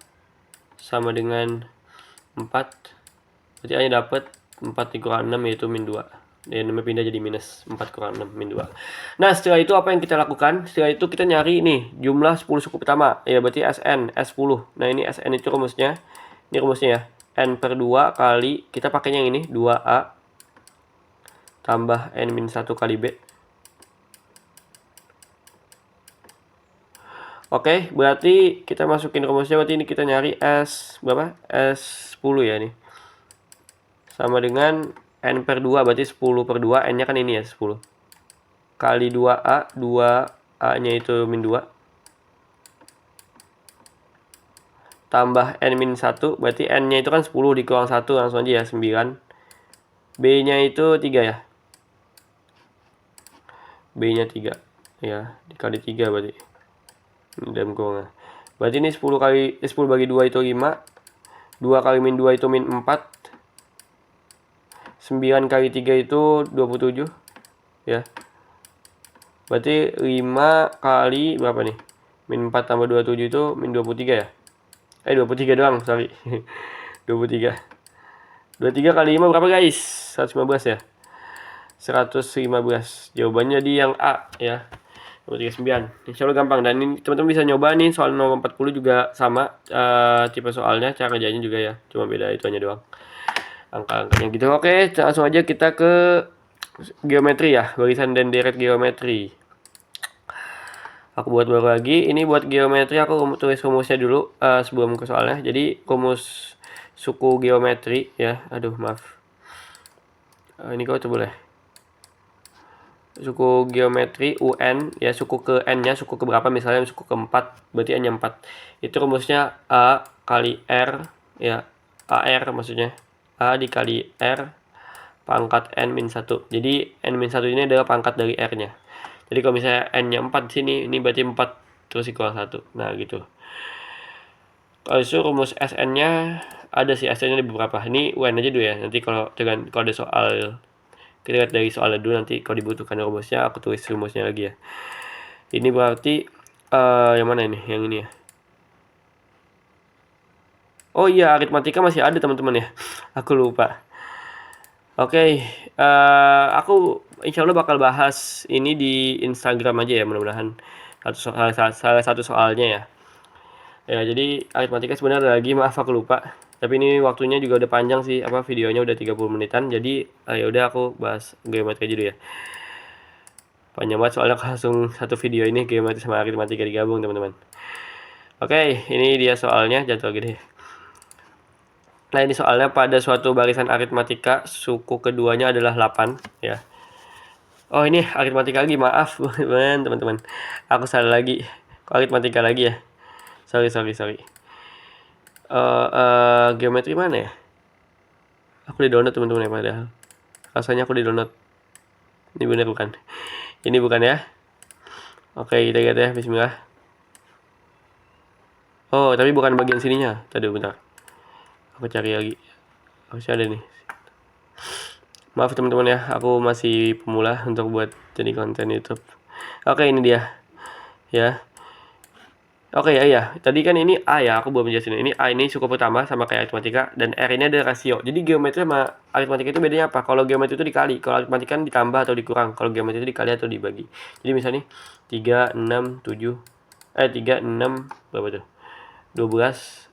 sama dengan 4. Berarti A-nya dapat 4 dikurang 6 yaitu min 2. Ya, namanya pindah jadi minus 4 kurang 6 min 2. Nah, setelah itu apa yang kita lakukan? Setelah itu kita nyari nih jumlah 10 suku pertama. Ya, berarti SN, S10. Nah, ini SN itu rumusnya. Ini rumusnya ya. N per 2 kali, kita pakainya yang ini, 2A tambah N min 1 kali B. Oke, berarti kita masukin rumusnya, berarti ini kita nyari S berapa? S10 ya ini. Sama dengan N per 2, berarti 10 per 2, N-nya kan ini ya, 10. Kali 2A, 2A-nya itu min 2. Tambah N min 1, berarti N-nya itu kan 10 dikurang 1, langsung aja ya, 9. B-nya itu 3 ya. B-nya 3. Ya, dikali 3 berarti. Ini dalam kurungan. Berarti ini 10 bagi 2 itu 5. 2 kali min 2 itu min 4. 9 kali 3 itu 27. Ya. Berarti 5 kali berapa nih? Min 4 tambah 27 itu min 23 ya? 23 doang, sorry. 23. 23 kali 5 berapa guys? 115 ya? 115. Jawabannya di yang A ya. 39. Insya Allah gampang. Dan ini teman-teman bisa nyoba nih, soal nomor 40 juga sama tipe soalnya, cara kerjanya juga ya. Cuma beda itu hanya doang. Angka-angkanya gitu. Oke, langsung aja kita ke geometri ya. Barisan dan deret geometri. Aku buat baru lagi. Ini buat geometri aku tulis rumusnya dulu sebelum ke soalnya. Jadi rumus suku geometri ya. Aduh, maaf. Ini kau coba boleh. Suku geometri UN ya, suku ke N-nya, suku ke berapa, misalnya suku ke 4, berarti N-nya 4. Itu rumusnya A kali R ya. AR maksudnya. A dikali R pangkat N min 1. Jadi N min 1 ini adalah pangkat dari R-nya. Jadi kalau misalnya N-nya 4 sini, ini berarti 4 terus kurang 1. Nah, gitu. Kalau itu rumus SN-nya ada sih, SN-nya di beberapa. Ini UN aja dulu ya. Nanti kalau ada soal, kita lihat dari soalnya dulu, nanti kalau dibutuhkan rumusnya aku tulis rumusnya lagi ya. Ini berarti yang mana ini? Yang ini ya. Oh iya, aritmatika masih ada teman-teman ya. Aku lupa. Oke, aku insya Allah bakal bahas ini di Instagram aja ya, mudah-mudahan. Salah satu soalnya ya. Ya, jadi aritmatika sebenarnya lagi, maaf aku lupa. Tapi ini waktunya juga udah panjang sih, videonya udah 30 menitan. Jadi ya udah aku bahas geometri aja dulu ya. Panjang banget soalnya langsung satu video ini geometri sama aritmatika digabung, teman-teman. Oke, ini dia soalnya, jatuh gede. Nah, ini soalnya pada suatu barisan aritmatika suku keduanya adalah 8 ya. Oh, ini aritmatika lagi, maaf teman-teman. Aku salah lagi. Kok aritmatika lagi ya? Sorry. Geometri mana ya? Aku di download teman-teman ya, padahal rasanya aku di download. Ini bener bukan? Ini bukan ya? Oke, kita lihat ya, bismillah. Oh, tapi bukan bagian sininya. Tadi bentar. Aku cari lagi. Harusnya ada nih. Maaf teman-teman ya, aku masih pemula untuk buat jadi konten YouTube. Oke, ini dia. Ya. Oke ya. Tadi kan ini A ya, aku belum jelasin. Ini A ini suku pertama sama kayak aritmatika, dan R ini ada rasio. Jadi geometri sama aritmatika itu bedanya apa? Kalau geometri itu dikali, kalau aritmatika kan ditambah atau dikurang. Kalau geometri itu dikali atau dibagi. Jadi misalnya 3 6 berapa tuh? 12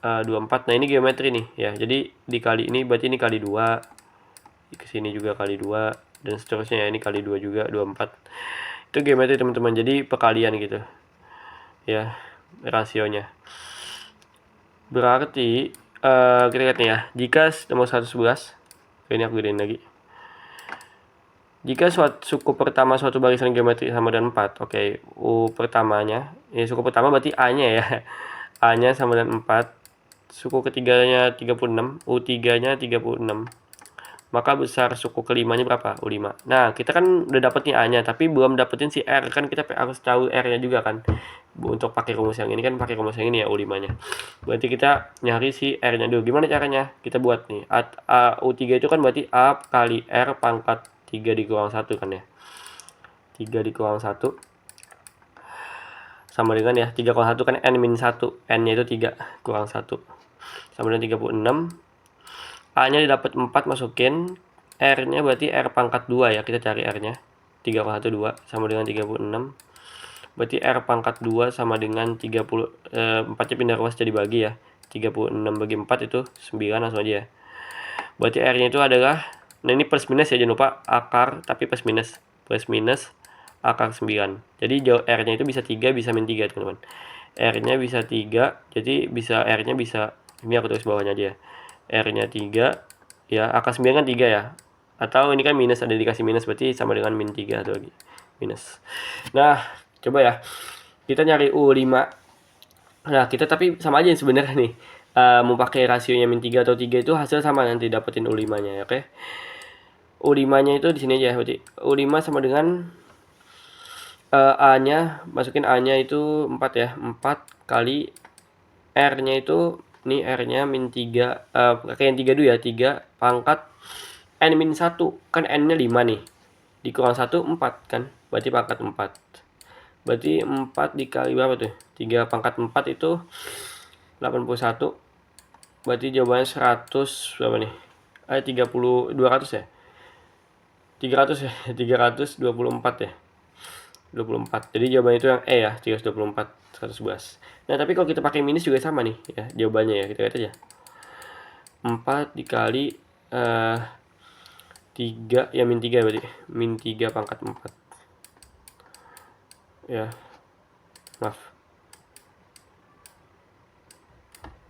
24. Nah, ini geometri nih ya. Jadi dikali ini berarti ini kali 2. Ke sini juga kali 2 dan seterusnya ya. Ini kali 2 juga, 24. Itu geometri teman-teman. Jadi perkalian gitu. Ya. rasionya. Berarti kita lihat nih ya, jika nomor 111, ini aku gedein lagi. Jika suku pertama suatu barisan geometri sama dengan 4, oke, U pertamanya, suku pertama berarti A-nya ya, A-nya sama dengan 4, suku ketiganya 36, U3-nya 36, maka besar suku kelimanya berapa? U5. Nah, kita kan udah dapet nih A-nya, tapi belum dapetin si R, kan kita harus tahu R-nya juga kan. Untuk pakai rumus yang ini kan pakai rumus yang ini ya, U5-nya. Berarti kita nyari si R-nya dulu. Gimana caranya? Kita buat nih, U3 itu kan berarti A kali R pangkat 3 dikurang 1 kan ya. 3 dikurang 1 sama dengan ya, 3 kurang 1 kan N-1, N-nya itu 3 kurang 1 sama dengan 36. A-nya didapat 4, masukin R-nya berarti R pangkat 2 ya, kita cari R-nya. 3 kurang 1 2 sama dengan 36. Berarti R pangkat 2 sama dengan 30, 4-nya pindah ruas jadi bagi ya. 36 bagi 4 itu 9, langsung aja ya. Berarti R-nya itu adalah, nah ini plus minus ya, jangan lupa akar tapi plus minus akar 9. Jadi R-nya itu bisa 3, bisa min 3 teman-teman. R-nya bisa 3, jadi bisa R-nya bisa, ini aku tulis bawahnya aja ya. R-nya 3 ya, akar 9 kan 3 ya. Atau ini kan minus, ada dikasih minus, berarti sama dengan min 3 atau lagi minus. Nah, coba ya, kita nyari U5. Nah, kita tapi sama aja sebenarnya nih. Mau pakai rasionya min 3 atau 3 itu hasil sama, nanti dapetin U5-nya ya, oke. U5-nya itu di sini aja, berarti U5 sama dengan A-nya, masukin A-nya itu 4 ya. 4 kali R-nya itu, nih R-nya min 3, pakai yang 3 dulu ya, 3 pangkat N-1, kan N-nya 5 nih. Dikurang 1, 4 kan, berarti pangkat 4. Berarti 4 dikali berapa tuh? 3 pangkat 4 itu 81. Berarti jawabannya 100 berapa nih? 200 ya? 300 ya? 324 ya? 24. Jadi jawabannya itu yang E ya, 324, 111. Nah, tapi kalau kita pakai minus juga sama nih ya jawabannya ya. Kita lihat aja. 4 dikali 3 ya, min 3 berarti. Min 3 pangkat 4. Ya. Maaf.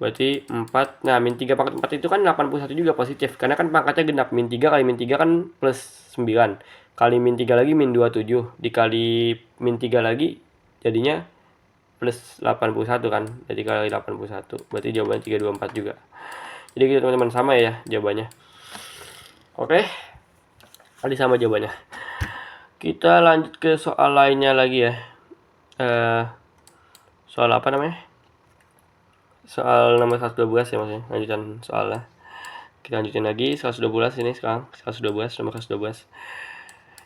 Berarti 4. Nah, min 3 pangkat 4 itu kan 81 juga positif. Karena kan pangkatnya genap. Min 3 kali min 3 kan plus 9. Kali min 3 lagi min 27. Dikali min 3 lagi jadinya plus 81 kan. Jadi kali 81. Berarti jawabannya 324 juga. Jadi gitu teman-teman, sama ya jawabannya. Oke. Tadi sama jawabannya. Kita lanjut ke soal lainnya lagi ya. Soal apa namanya? Soal nomor 112 ya maksudnya, lanjutan soalnya. Kita lanjutin lagi, 112 ini sekarang, 112, nomor 112.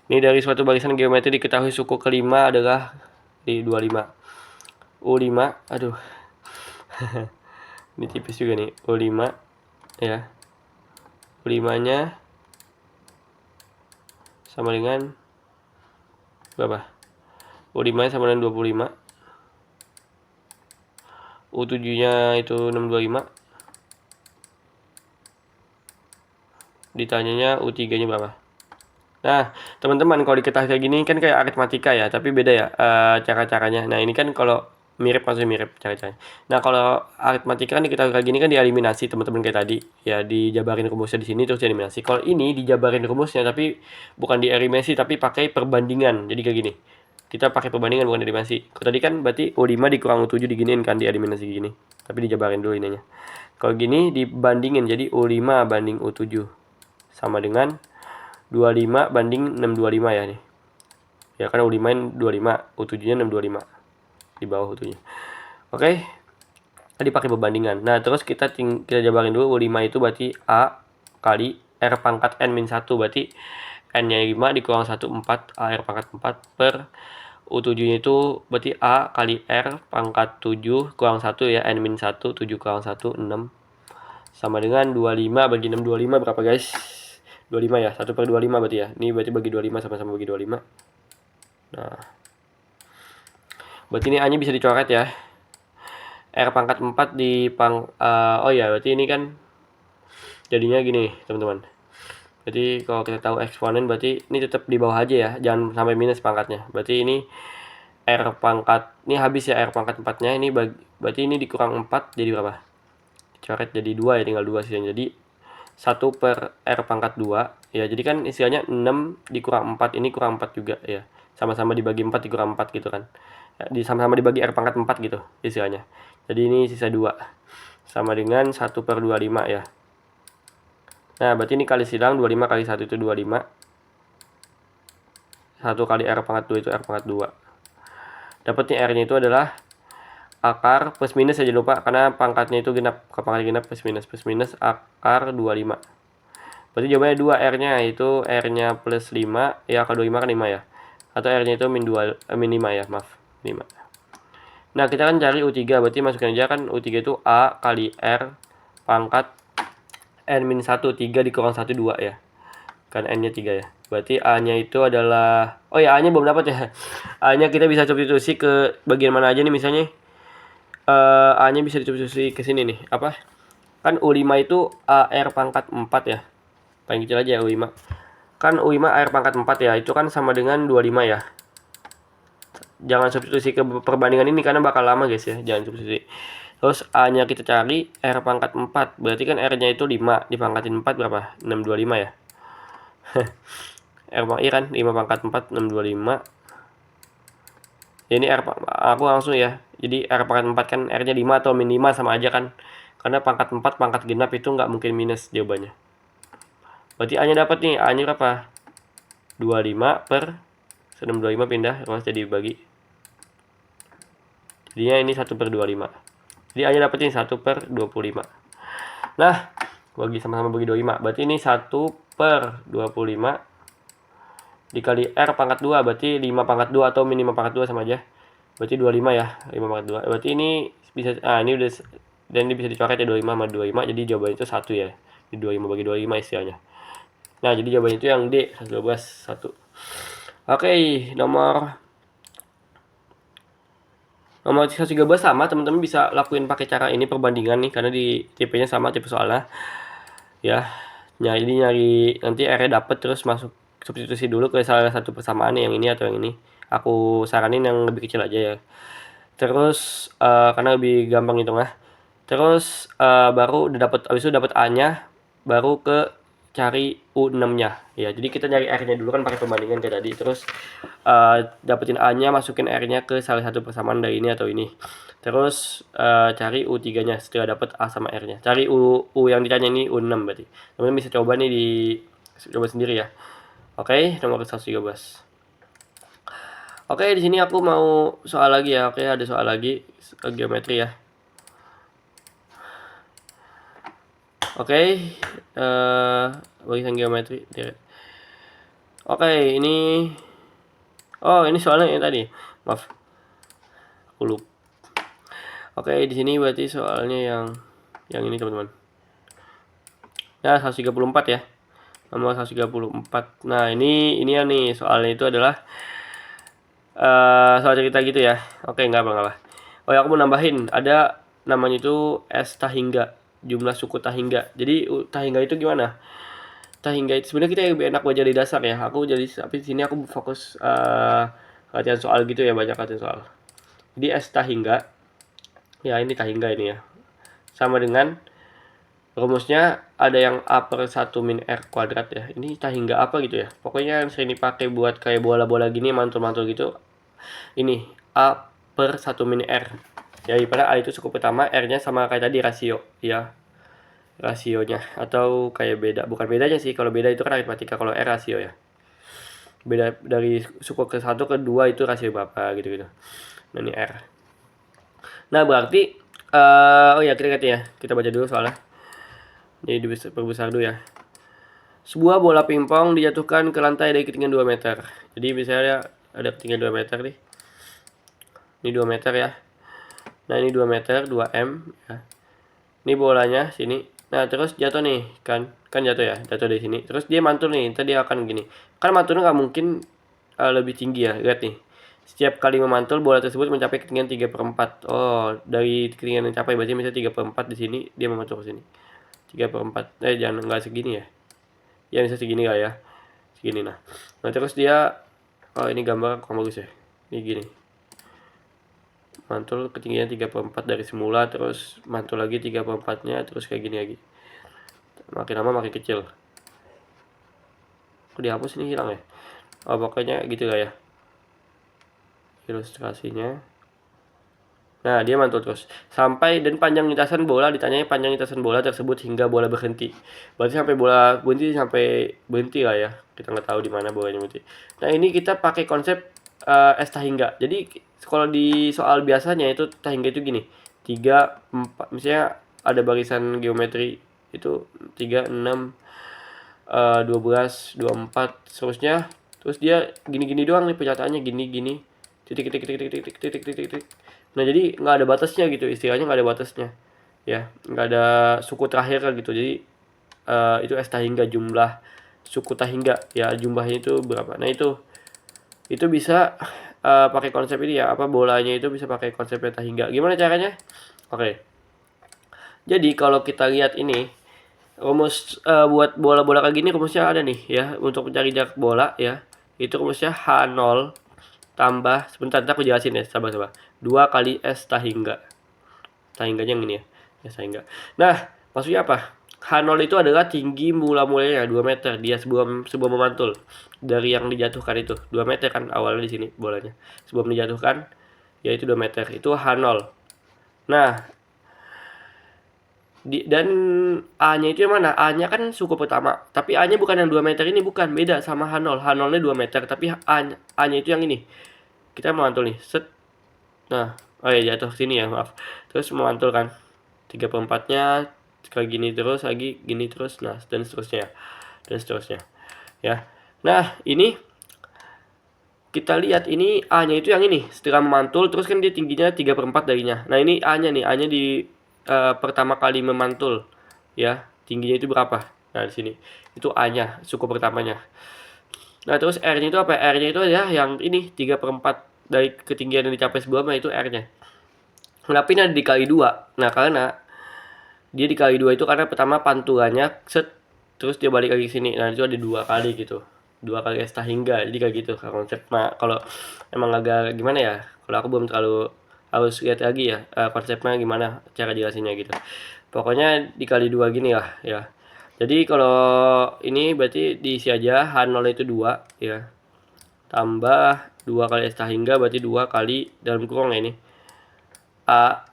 Ini dari suatu barisan geometri diketahui suku kelima adalah di 25. U5, aduh. Ini tipis juga nih, U5 ya. U5-nya sama dengan berapa? U5-nya sama dengan 25. U7-nya itu 625. Ditanyanya U3-nya berapa? Nah, teman-teman, kalau diketahui kayak gini kan kayak aritmatika ya, tapi beda ya cara-caranya. Nah, ini kan kalau mirip, maksudnya mirip cara-caranya. Nah, kalau aritmatika kan diketahui kayak gini kan dieliminasi, teman-teman, kayak tadi. Ya, dijabarin rumusnya di sini terus dieliminasi. Kalau ini dijabarin rumusnya tapi bukan dieliminasi tapi pakai perbandingan. Jadi kayak gini. Kita pakai perbandingan bukan eliminasi. Kalau tadi kan berarti U5 dikurang U7 diginiin kan, dieliminasi gini. Tapi dijabarin dulu ininya. Kalau gini dibandingin, jadi U5 banding U7 sama dengan 25 banding 625 ya nih. Ya kan U5 25, U7-nya 625. Di bawah U7-nya. Oke. Tadi pakai perbandingan. Nah, terus kita jabarin dulu. U5 itu berarti A kali R pangkat N-1, berarti N-nya 5 dikurang 1, 4, AR pangkat 4 per U7-nya itu berarti A kali R pangkat 7 kurang 1 ya, N-1, 7 kurang 1, 6. Sama dengan 25 bagi 6, 25 berapa guys? 25 ya, 1/25 berarti ya. Ini berarti bagi 25, sama-sama bagi 25. Nah, berarti ini A-nya bisa dicoret ya. R pangkat 4 di oh ya, berarti ini kan jadinya gini teman-teman. Jadi kalau kita tahu eksponen berarti ini tetap di bawah aja ya, jangan sampai minus pangkatnya. Berarti ini R pangkat, ini habis ya R pangkat 4-nya, ini berarti ini dikurang 4 jadi berapa? Coret jadi 2 ya, tinggal 2 sih. Jadi 1 per R pangkat 2 ya, jadi kan istilahnya 6 dikurang 4, ini kurang 4 juga ya, sama-sama dibagi 4 dikurang 4 gitu kan, sama-sama dibagi R pangkat 4 gitu istilahnya. Jadi ini sisa 2 sama dengan 1 per 25 ya. Nah berarti ini kali silang 25 kali 1 itu 25, 1 kali R pangkat 2 itu R pangkat 2. Dapatnya R nya itu adalah akar plus minus aja lupa karena pangkatnya itu genap, ke pangkat genap plus minus akar 25. Berarti jawabannya 2 R-nya, itu R-nya plus 5 ya, akar 25 kan 5 ya, atau R-nya itu min 2 min 5 ya, maaf 5. Nah kita kan cari U3, berarti masukin aja kan U3 itu A kali R pangkat N min 1, 3 dikurang 1 2 ya, kan N nya 3 ya. Berarti A nya itu adalah, oh ya A nya belum dapat ya. A nya kita bisa substitusi ke bagian mana aja nih, misalnya A nya bisa disubstitusi ke sini nih, apa kan U5 itu AR pangkat 4 ya, paling kecil aja U5 kan, U5 AR pangkat 4 ya, itu kan sama dengan 25 ya. Jangan substitusi ke perbandingan ini karena bakal lama guys ya, jangan substitusi. Terus A nya kita cari R pangkat 4, berarti kan R nya itu 5 dipangkatin 4 berapa? 625 ya. R iya kan 5 pangkat 4 625 ya, ini R aku langsung ya, jadi R pangkat 4 kan R nya 5 atau min 5 sama aja kan, karena pangkat 4 pangkat genap itu nggak mungkin minus jawabannya. Berarti A nya dapat nih, A nya berapa? 25 per 625 pindah terus jadi bagi, jadinya ini 1 per 25. Jadi A nya dapat ini 1 per 25. Nah bagi sama-sama bagi 25, berarti ini 1 per 25 dikali R pangkat 2, berarti 5 pangkat 2 atau min 5 pangkat 2 sama aja, berarti 25 ya, 5 pangkat 2, berarti ini bisa, ini udah, dan ini bisa dicoret ya 25 sama 25, jadi jawabannya itu 1 ya, di 25 bagi 25 istilahnya. Nah jadi jawabannya itu yang D, 112 1. Oke, nomor 113 sama, teman-teman bisa lakuin pakai cara ini perbandingan nih, karena di tipenya sama tipe soalnya ya. Jadi nyari nanti R-nya dapet, terus masuk substitusi dulu ke salah satu persamaan yang ini atau yang ini. Aku saranin yang lebih kecil aja ya. Terus karena lebih gampang hitungnya. Terus baru udah dapat, habis itu dapat A-nya, baru ke cari U6-nya ya. Jadi kita nyari R-nya dulu kan pakai perbandingan kayak tadi. Terus dapetin A-nya, masukin R-nya ke salah satu persamaan dari ini atau ini. Terus cari U3-nya setelah dapat A sama R-nya. Cari U yang ditanya ini U6 berarti. Teman-teman bisa coba nih, coba sendiri ya. Oke, nomor 113. Oke, di sini aku mau soal lagi ya. Oke, ada soal lagi geometri ya. Oke, bagian geometri. Oke, ini, oh ini soalnya yang tadi, maaf, aku lupa. Oke, di sini berarti soalnya yang ini teman-teman. Nah 134 ya, nomor 134. Nah ini ya nih, soalnya itu adalah soal cerita gitu ya. Oke, nggak apa. Oh ya, aku mau nambahin, ada namanya itu S Tahingga, jumlah suku Tahingga. Jadi Tahingga itu gimana? Tahingga itu sebenarnya kita lebih enak belajar di dasar ya. Aku jadi, tapi di sini aku fokus latihan soal gitu ya, banyak latihan soal. Jadi S Tahingga, ya ini Tahingga ini ya, sama dengan rumusnya ada yang A per 1 min R kuadrat ya. Ini Tahingga apa gitu ya. Pokoknya yang sering dipakai buat kayak bola-bola gini, mantul-mantul gitu. Ini A per 1 min R. Ya, pada A itu suku pertama, R-nya sama kayak tadi rasio ya. Rasionya, atau kayak beda, bukan bedanya sih, kalau beda itu kan aritmatika, kalau R rasio ya. Beda dari suku ke 1 ke 2 itu rasio berapa gitu-gitu. Nah ini R. Nah berarti oh ya, kita baca dulu soalnya. Ini diperbesar dulu ya. Sebuah bola pingpong dijatuhkan ke lantai dari ketinggian 2 meter. Jadi misalnya ada ketinggian 2 meter nih. Ini 2 meter ya. Nah ini 2 meter, 2M ya. Ini bolanya sini. Nah terus jatuh nih, kan jatuh ya, jatuh dari sini. Terus dia mantul nih, tadi akan gini. Kan mantulnya nggak mungkin lebih tinggi ya, lihat nih. Setiap kali memantul, bola tersebut mencapai ketinggian 3/4. Oh, dari ketinggian yang capai berarti misalnya 3/4 di sini, dia memantul ke sini. 3/4. Jangan nggak segini ya. Ya bisa segini nggak ya? Segini nah. Nah terus dia, oh ini gambar kurang bagus ya. Ini gini. mantul ketinggian 3/4 dari semula, terus mantul lagi 3/4-nya, terus kayak gini lagi. Makin lama makin kecil. Kok dihapus ini, hilang ya? Oh, pokoknya gitu lah ya ilustrasinya. Nah, dia mantul terus sampai, dan panjang lintasan bola, ditanyanya panjang lintasan bola tersebut hingga bola berhenti. Berarti sampai bola berhenti, sampai berhenti lah ya. Kita nggak tahu di mana bolanya berhenti. Nah, ini kita pakai konsep S tahingga. Jadi kalau di soal biasanya itu tahingga itu gini. 3, 4, misalnya ada barisan geometri itu 3, 6, 12, 24 seterusnya. Terus dia gini-gini doang nih penyataannya, gini-gini. Titik titik titik titik titik titik titik titik. Nah, jadi nggak ada batasnya gitu, istilahnya nggak ada batasnya ya, nggak ada suku terakhir kan gitu. Jadi itu S tahingga, jumlah suku tahingga ya, jumlahnya itu berapa. Nah, itu bisa pakai konsep ini ya, apa, bolanya itu bisa pakai konsep tahingga. Gimana caranya? Oke, jadi kalau kita lihat ini rumus buat bola-bola kayak gini, rumusnya ada nih ya, untuk mencari jarak bola ya. Itu rumusnya H0 tambah, sebentar aku jelasin ya, sabar 2 kali S tahingga. Tahingganya yang ini ya, S tahingga. Nah, maksudnya apa? H0 itu adalah tinggi mula-mulanya 2 meter dia sebelum memantul. Dari yang dijatuhkan itu 2 meter kan awalnya di sini bolanya. Sebelum dijatuhkan yaitu 2 meter. Itu H0. Nah, dan A-nya itu yang mana? A-nya kan suku pertama. Tapi A-nya bukan yang 2 meter ini, bukan. Beda sama H0. H0-nya 2 meter, tapi A-nya itu yang ini. Kita mantul nih. Set. Nah, oh ya, jatuh sini ya, maaf. Terus memantul kan. 3/4-nya kayak gini terus, lagi gini terus. Nah, dan seterusnya. Dan seterusnya. Ya. Nah, ini kita lihat ini A-nya itu yang ini. Setelah memantul, terus kan dia tingginya 3/4 darinya. Nah, ini A-nya nih. A-nya di pertama kali memantul ya, tingginya itu berapa. Nah, di sini itu A-nya, suku pertamanya. Nah, terus R-nya itu apa? R-nya itu ya yang ini 3/4 dari ketinggian yang dicapai sebelumnya, itu R-nya. Kenapa ini ada dikali 2? Nah, karena dia dikali 2 itu karena pertama pantulannya set, terus dia balik lagi ke sini. Nah, itu ada 2 kali gitu. 2 kali S tahingga. Jadi kayak gitu konsep. Nah, kalau emang agak gimana ya, kalau aku belum terlalu, harus lihat lagi ya konsepnya gimana cara jelasinnya gitu. Pokoknya dikali 2 gini lah ya. Jadi kalau ini berarti diisi aja H0 itu 2 ya. Tambah 2 kali S tahingga, berarti 2 kali dalam kurung ya ini. A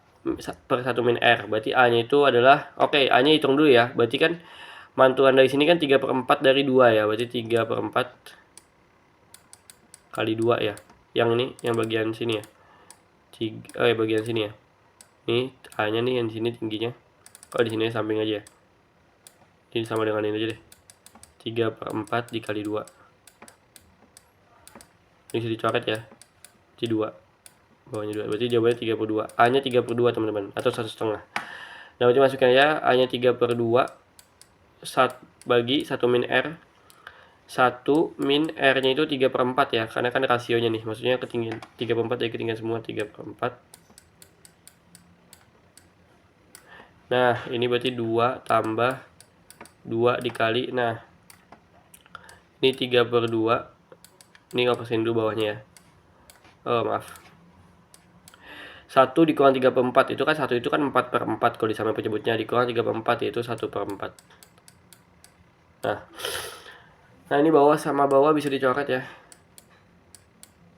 per 1 min R. Berarti A-nya itu adalah, oke, A-nya hitung dulu ya. Berarti kan mantulan dari sini kan 3/4 dari 2 ya. Berarti 3/4 kali 2 ya. Yang ini, yang bagian sini ya. Bagian sini ya. Ini A-nya nih yang di sini tingginya. Oh, di sini samping aja. Ini sama dengan ini aja deh. 3/4 dikali 2. Ini bisa dicoret ya. Jadi 2. Bawahnya 2. Berarti jawabannya 3/2. A-nya 3/2 teman-teman, atau 1,5. Nah, berarti masukkan ya, A-nya 3/2 bagi 1 min R. 1 min R-nya itu 3/4 ya, karena kan rasionya nih, maksudnya ketinggian 3/4 dari ketinggian semua 3/4. Nah, ini berarti 2 tambah 2 dikali, nah ini 3/2. Ini ngapain dulu bawahnya ya. Oh, maaf. 1 dikurang 3/4 itu kan 1 itu kan 4/4 kalau disamain penyebutnya, dikurang 3/4 yaitu 1/4. Nah, ini bawah sama bawah bisa dicoret ya.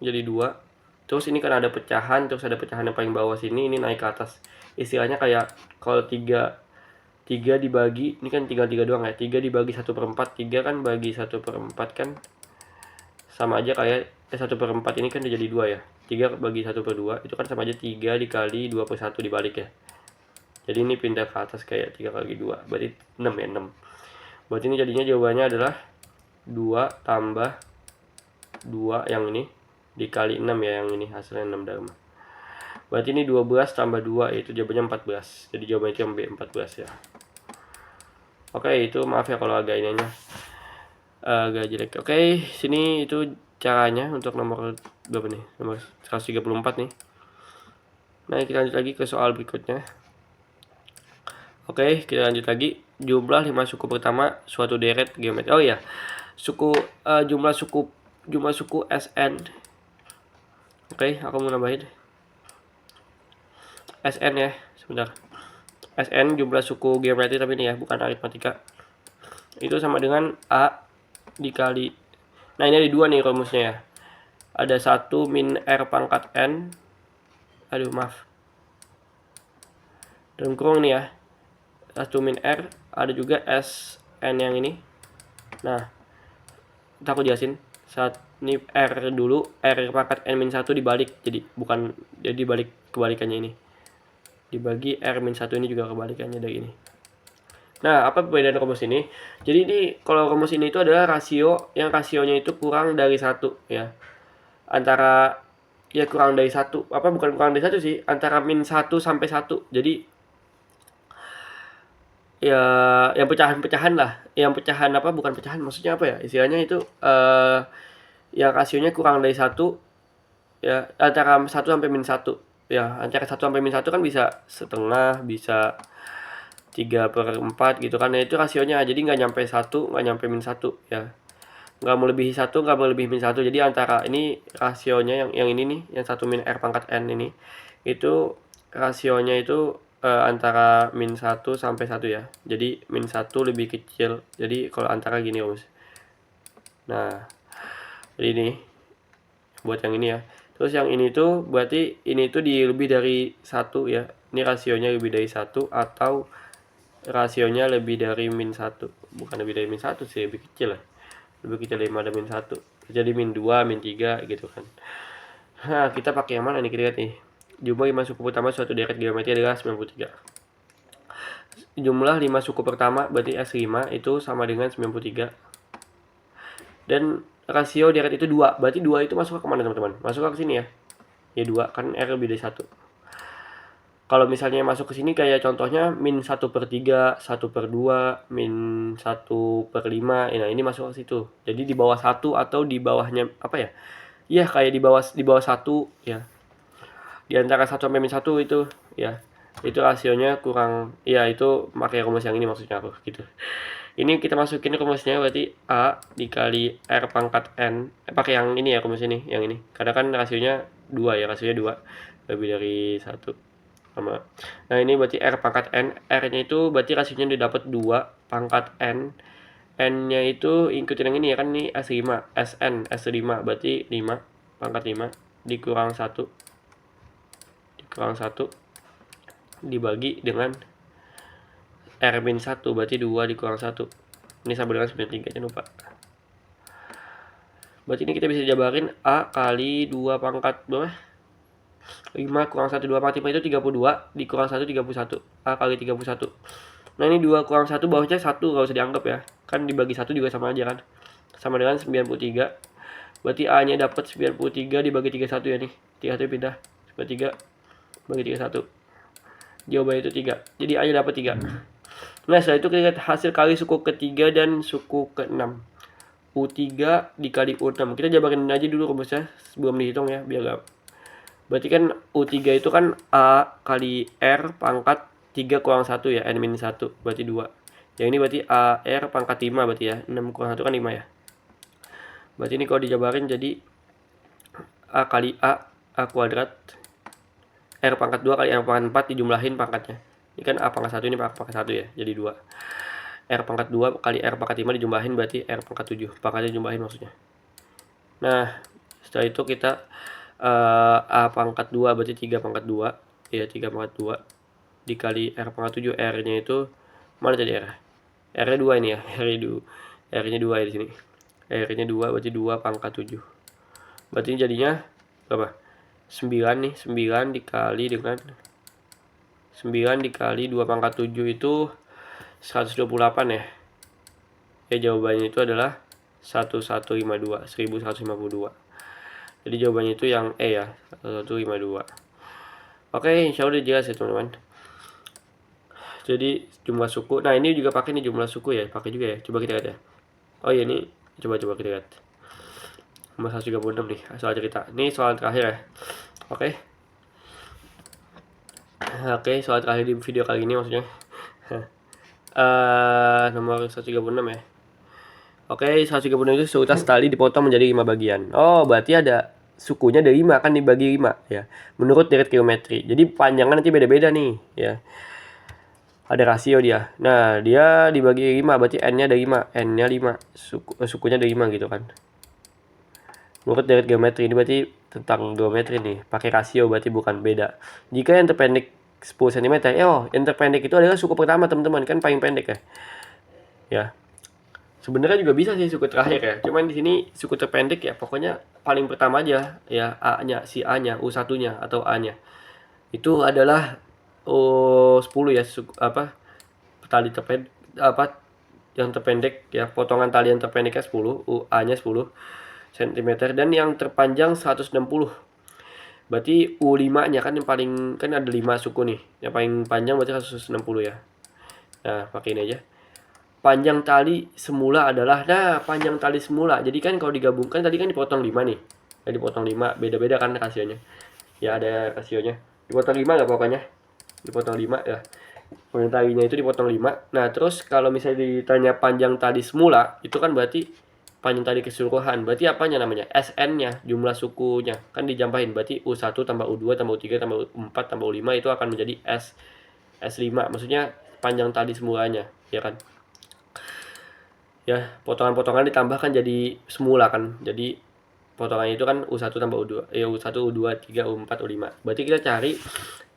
Jadi 2. Terus ini kan ada pecahan, terus ada pecahan yang paling bawah sini, ini naik ke atas. Istilahnya kayak kalau 3 dibagi, ini kan tinggal 3 doang ya. 3 dibagi 1/4, 3 kan bagi 1/4 kan sama aja kayak 1/4 ini kan jadi 2 ya. 3 bagi 1/2 itu kan sama aja 3 dikali 2/1 dibalik ya. Jadi ini pindah ke atas kayak 3 kali 2, berarti 6 ya, 6. Berarti ini jadinya jawabannya adalah 2 tambah 2 yang ini dikali 6 ya, yang ini hasilnya 6 dharma. Berarti ini 12 tambah 2 yaitu jawabannya 14. Jadi jawabannya itu yang B, 14 ya. Oke, itu maaf ya kalau agak ininya agak jelek. Oke, sini itu caranya untuk nomor berapa nih? Nomor 134 nih. Nah, kita lanjut lagi ke soal berikutnya. Oke, kita lanjut lagi. Jumlah 5 suku pertama suatu deret geometri. Oh iya. Jumlah suku SN. Oke, aku mau nambahin. SN ya, sebentar. SN jumlah suku geometri tapi ini ya, bukan aritmatika. Itu sama dengan A dikali. Nah, ini ada 2 nih rumusnya ya. Ada 1 min R pangkat N. Aduh, maaf. Dalam kurung nih ya. 1 min R, ada juga SN yang ini. Nah, kita aku jelasin. Saat ini R dulu, R pangkat N min 1 dibalik. Jadi bukan, jadi balik kebalikannya ini. Dibagi R min 1 ini juga kebalikannya dari ini. Nah, apa perbedaan rumus ini? Jadi ini kalau rumus ini itu adalah rasio yang rasionya itu kurang dari 1 ya. Antara ya kurang dari 1. Apa bukan kurang dari 1 sih? Antara min 1 sampai 1. Jadi ya yang pecahan-pecahan lah. Yang pecahan apa bukan pecahan maksudnya apa ya? Istilahnya itu yang rasionya kurang dari 1 ya, antara 1 sampai min 1. Ya, antara 1 sampai min 1 kan bisa setengah, bisa 3/4 gitu kan, nah itu rasionya, jadi nggak nyampe 1, nggak nyampe min 1 ya, nggak melebihi 1, nggak melebihi min 1, jadi antara ini rasionya yang ini nih, yang 1 min R pangkat N ini, itu rasionya itu antara min 1 sampai 1 ya, jadi min 1 lebih kecil, jadi kalau antara gini Om. Nah, jadi ini buat yang ini ya, terus yang ini tuh berarti ini tuh lebih dari 1 ya, ini rasionya lebih dari 1 atau rasionya lebih dari min 1, bukan lebih dari min 1 sih, lebih kecil lah, lebih kecil daripada min 1, jadi min 2, min 3 gitu kan. Nah, kita pakai yang mana nih, kita lihat nih, jumlah 5 suku pertama suatu deret geometri adalah 93. Jumlah 5 suku pertama berarti S5 itu sama dengan 93, dan rasio deret itu 2, berarti 2 itu masuk ke mana teman-teman? Masuk ke sini ya, ya 2 kan R lebih dari 1. Kalau misalnya masuk ke sini kayak contohnya min 1/3, 1/2, min 1/5, nah ini masuk ke situ. Jadi di bawah 1 atau di bawahnya apa ya? Iya kayak di bawah 1 ya. Di antara 1 sampai min 1 itu ya. Itu rasionya kurang, ya itu pakai rumus yang ini maksudnya aku gitu. Ini kita masukin rumusnya berarti A dikali R pangkat N. Pakai yang ini ya rumus ini, yang ini. Karena kan rasionya 2 ya, rasionya 2. Lebih dari 1. Sama. Nah, ini berarti R pangkat N. R-nya itu berarti rasionya didapat 2 pangkat N. N-nya itu ikutin yang ini ya kan, ini S5, SN, S5 berarti 5 pangkat 5 dikurang 1 dibagi dengan R-1 berarti 2 dikurang 1. Ini sama dengan 93, jangan lupa. Berarti ini kita bisa jabarin A kali 2 pangkat berapa? 5 kurang 1, 2 pangkat 5 itu 32, dikurang 1, 31. A kali 31. Nah, ini 2 kurang 1, bawahnya 1, gak usah dianggap ya. Kan dibagi 1 juga sama aja kan. Sama dengan 93. Berarti A-nya dapat 93 dibagi 31 ya nih. 31 pindah. 93 bagi 31. Jawabannya itu 3. Jadi A-nya dapat 3. Nah, setelah itu kita lihat hasil kali suku ketiga dan suku ke-6. U3 dikali U6. Kita jabarin aja dulu rumusnya sebelum dihitung ya, biar gak. Berarti kan U3 itu kan A kali R pangkat 3 kurang 1 ya, N-1 berarti 2. Yang ini berarti AR pangkat 5 berarti ya, 6 kurang 1 kan 5 ya. Berarti ini kalau dijabarin jadi A kali A kuadrat, R pangkat 2 kali R pangkat 4 dijumlahin pangkatnya. Ini kan A pangkat 1, ini pangkat 1 ya, jadi 2. R pangkat 2 kali R pangkat 5 dijumlahin berarti R pangkat 7. Pangkatnya dijumlahin maksudnya. Nah, setelah itu kita A pangkat 2 berarti 3 pangkat 2. Ya, 3 pangkat 2 dikali R pangkat 7. R-nya itu mana tadi R? R-nya 2 ini ya. R-nya 2 ya di sini. R-nya 2 berarti 2 pangkat 7. Berarti jadinya berapa? 9 nih. 9 dikali dengan 9 dikali 2 pangkat 7 itu 128 ya. Ya, jawabannya itu adalah 1152. Jadi jawabannya itu yang E ya, 1152. Oke, insya Allah udah jelas ya teman-teman. Jadi jumlah suku, nah ini juga pakai nih jumlah suku ya, pakai juga ya. Coba kita lihat ya. Oh iya, ini coba kita lihat. Nomor 136 nih, soal cerita. Ini soal terakhir ya. Oke. Oke, soal terakhir di video kali ini maksudnya. Nomor 136 ya. Oke, 136 itu seutas tali dipotong menjadi 5 bagian. Oh, berarti ada sukunya ada 5 kan dibagi 5 ya. Menurut deret geometri. Jadi panjangnya nanti beda-beda nih ya. Ada rasio dia. Nah, dia dibagi 5 berarti n-nya ada 5, n-nya 5, sukunya ada 5 gitu kan. Menurut deret geometri ini berarti tentang geometri nih, pakai rasio berarti bukan beda. Jika yang terpendek 10 cm, yang terpendek itu adalah suku pertama teman-teman, kan paling pendek ya. Ya. Sebenarnya juga bisa sih suku terakhir ya. Cuman di sini suku terpendek ya, pokoknya paling pertama aja ya, A-nya, si A-nya, U1-nya atau A-nya. Itu adalah 10 ya, tali terpendek yang terpendek ya, potongan tali yang terpendeknya 10, A-nya 10 cm dan yang terpanjang 160. Berarti U5-nya kan yang paling, kan ada 5 suku nih. Yang paling panjang berarti 160 ya. Nah, pakai ini aja. Panjang tali semula adalah, panjang tali semula. Jadi kan kalau digabungkan tadi kan dipotong 5 nih. Ya, dipotong 5, beda-beda kan rasionya. Ya, ada rasionya. Dipotong 5 nggak pokoknya? Dipotong 5 ya. Panjang talinya itu dipotong 5. Nah, terus kalau misalnya ditanya panjang tali semula, itu kan berarti panjang tali keseluruhan. Berarti apanya namanya? SN-nya, jumlah sukunya. Kan dijampahin. Berarti U1 tambah U2 tambah U3 tambah U4 tambah U5 itu akan menjadi S5. Maksudnya panjang tali semulanya, ya kan? Ya, potongan-potongan ditambahkan jadi semula kan. Jadi potongannya itu kan U1 tambah U2. U1, U2, 3, U4, U5. Berarti kita cari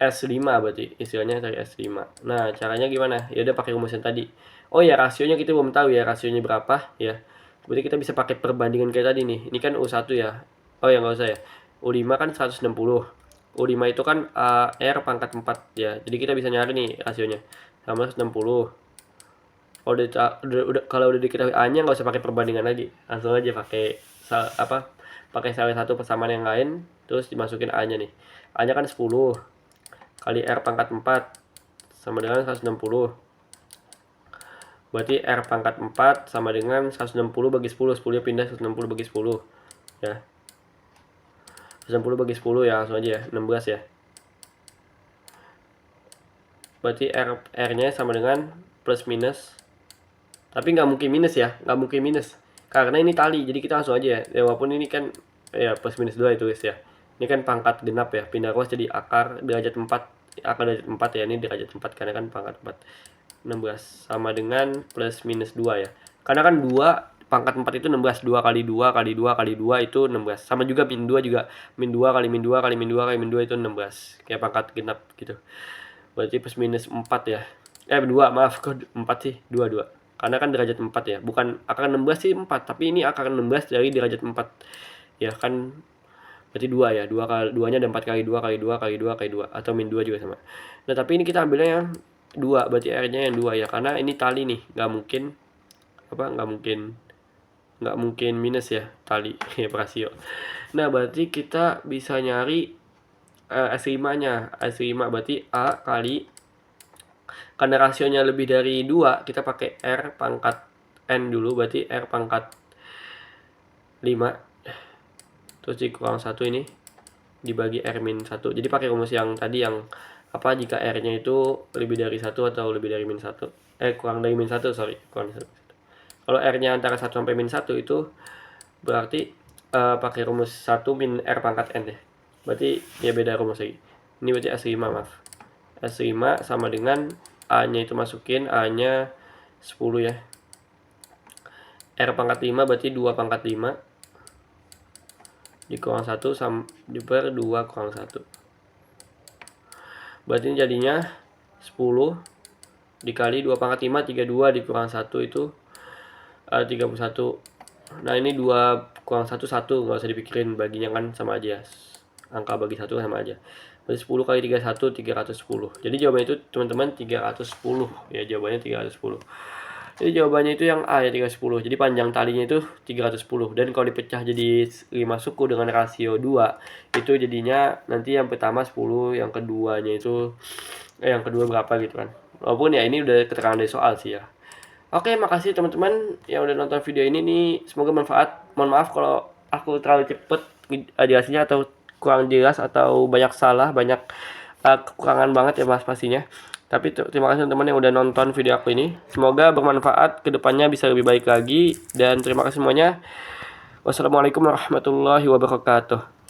S5 berarti. Istilahnya cari S5. Nah, caranya gimana? Ya udah pakai rumus yang tadi. Oh ya, rasionya kita belum tahu ya, rasionya berapa ya. Berarti kita bisa pakai perbandingan kayak tadi nih. Ini kan U1 ya. Oh ya, nggak usah ya. U5 kan 160. U5 itu kan R pangkat 4 ya. Jadi kita bisa nyari nih rasionya. Sama 160. Kalau udah diketahui A-nya nggak usah pakai perbandingan lagi, langsung aja pakai pakai salah satu persamaan yang lain, terus dimasukin A-nya nih. A-nya kan 10 kali R pangkat 4 sama dengan 160. Berarti R pangkat 4 sama dengan 160 bagi 10. 10 pindah 160 bagi 10 ya. 160 bagi 10 ya, langsung aja ya, 16 ya. Berarti R-nya sama dengan plus minus. Tapi nggak mungkin minus ya, nggak mungkin minus. Karena ini tali, jadi kita langsung aja ya. Walaupun ini kan ya plus minus 2 itu guys ya. Ini kan pangkat genap ya, pindah ruas jadi akar derajat 4. Akar derajat 4 ya, ini derajat 4 karena kan pangkat 4. 16 sama dengan plus minus 2 ya. Karena kan 2 pangkat 4 itu 16, 2 kali 2 kali 2 kali 2 itu 16. Sama juga min 2 juga. Min 2 kali min 2 kali min 2 kali min 2 itu 16. Kayak pangkat genap gitu. Berarti plus minus 4 ya. 2, maaf, kok 4 sih? 2. Karena kan derajat 4 ya. Bukan akar 16 sih 4, tapi ini akar 16 dari derajat 4. Ya kan berarti 2 ya. 2-nya ada 4 kali 2 kali 2 kali 2 kali 2 atau min 2 juga sama. Nah, tapi ini kita ambilnya yang 2, berarti R-nya yang 2 ya. Karena ini tali nih, nggak mungkin minus ya tali ya, rasio. Nah, berarti kita bisa nyari S5-nya. S5 berarti A kali, karena rasionya lebih dari 2, kita pakai R pangkat N dulu, berarti R pangkat 5. Terus dikurang 1 ini, dibagi R min 1. Jadi pakai rumus yang tadi yang jika R-nya itu lebih dari 1 atau lebih dari min 1. Kurang dari min 1, sorry. Kurang dari 1. Kalau R-nya antara 1 sampai min 1 itu berarti pakai rumus 1 min R pangkat N deh. Berarti ya beda rumus lagi. Ini berarti S5, maaf. S5 sama dengan A-nya itu masukin, A-nya 10 ya. R pangkat 5 berarti 2 pangkat 5 dikurang 1 per 2 kurang 1. Berarti ini jadinya 10 dikali 2 pangkat 5, 32 dikurang 1 itu 31. Nah, ini 2 kurang 1, 1. Nggak usah dipikirin, baginya kan sama aja. Angka bagi 1 sama aja. Berarti 10 kali 31, 310. Jadi jawabannya itu teman-teman 310. Ya, jawabannya 310. Jadi jawabannya itu yang A ya, 310. Jadi panjang talinya itu 310. Dan kalau dipecah jadi 5 suku dengan rasio 2, itu jadinya nanti yang pertama 10, yang keduanya itu yang kedua berapa gitu kan. Walaupun ya ini udah keterangan dari soal sih ya. Oke, makasih teman-teman yang udah nonton video ini nih. Semoga manfaat. Mohon maaf kalau aku terlalu cepet jelasinnya atau kurang jelas atau banyak salah, banyak kekurangan banget ya mas pastinya. Tapi terima kasih teman-teman yang udah nonton video aku ini. Semoga bermanfaat, kedepannya bisa lebih baik lagi. Dan terima kasih semuanya. Wassalamualaikum warahmatullahi wabarakatuh.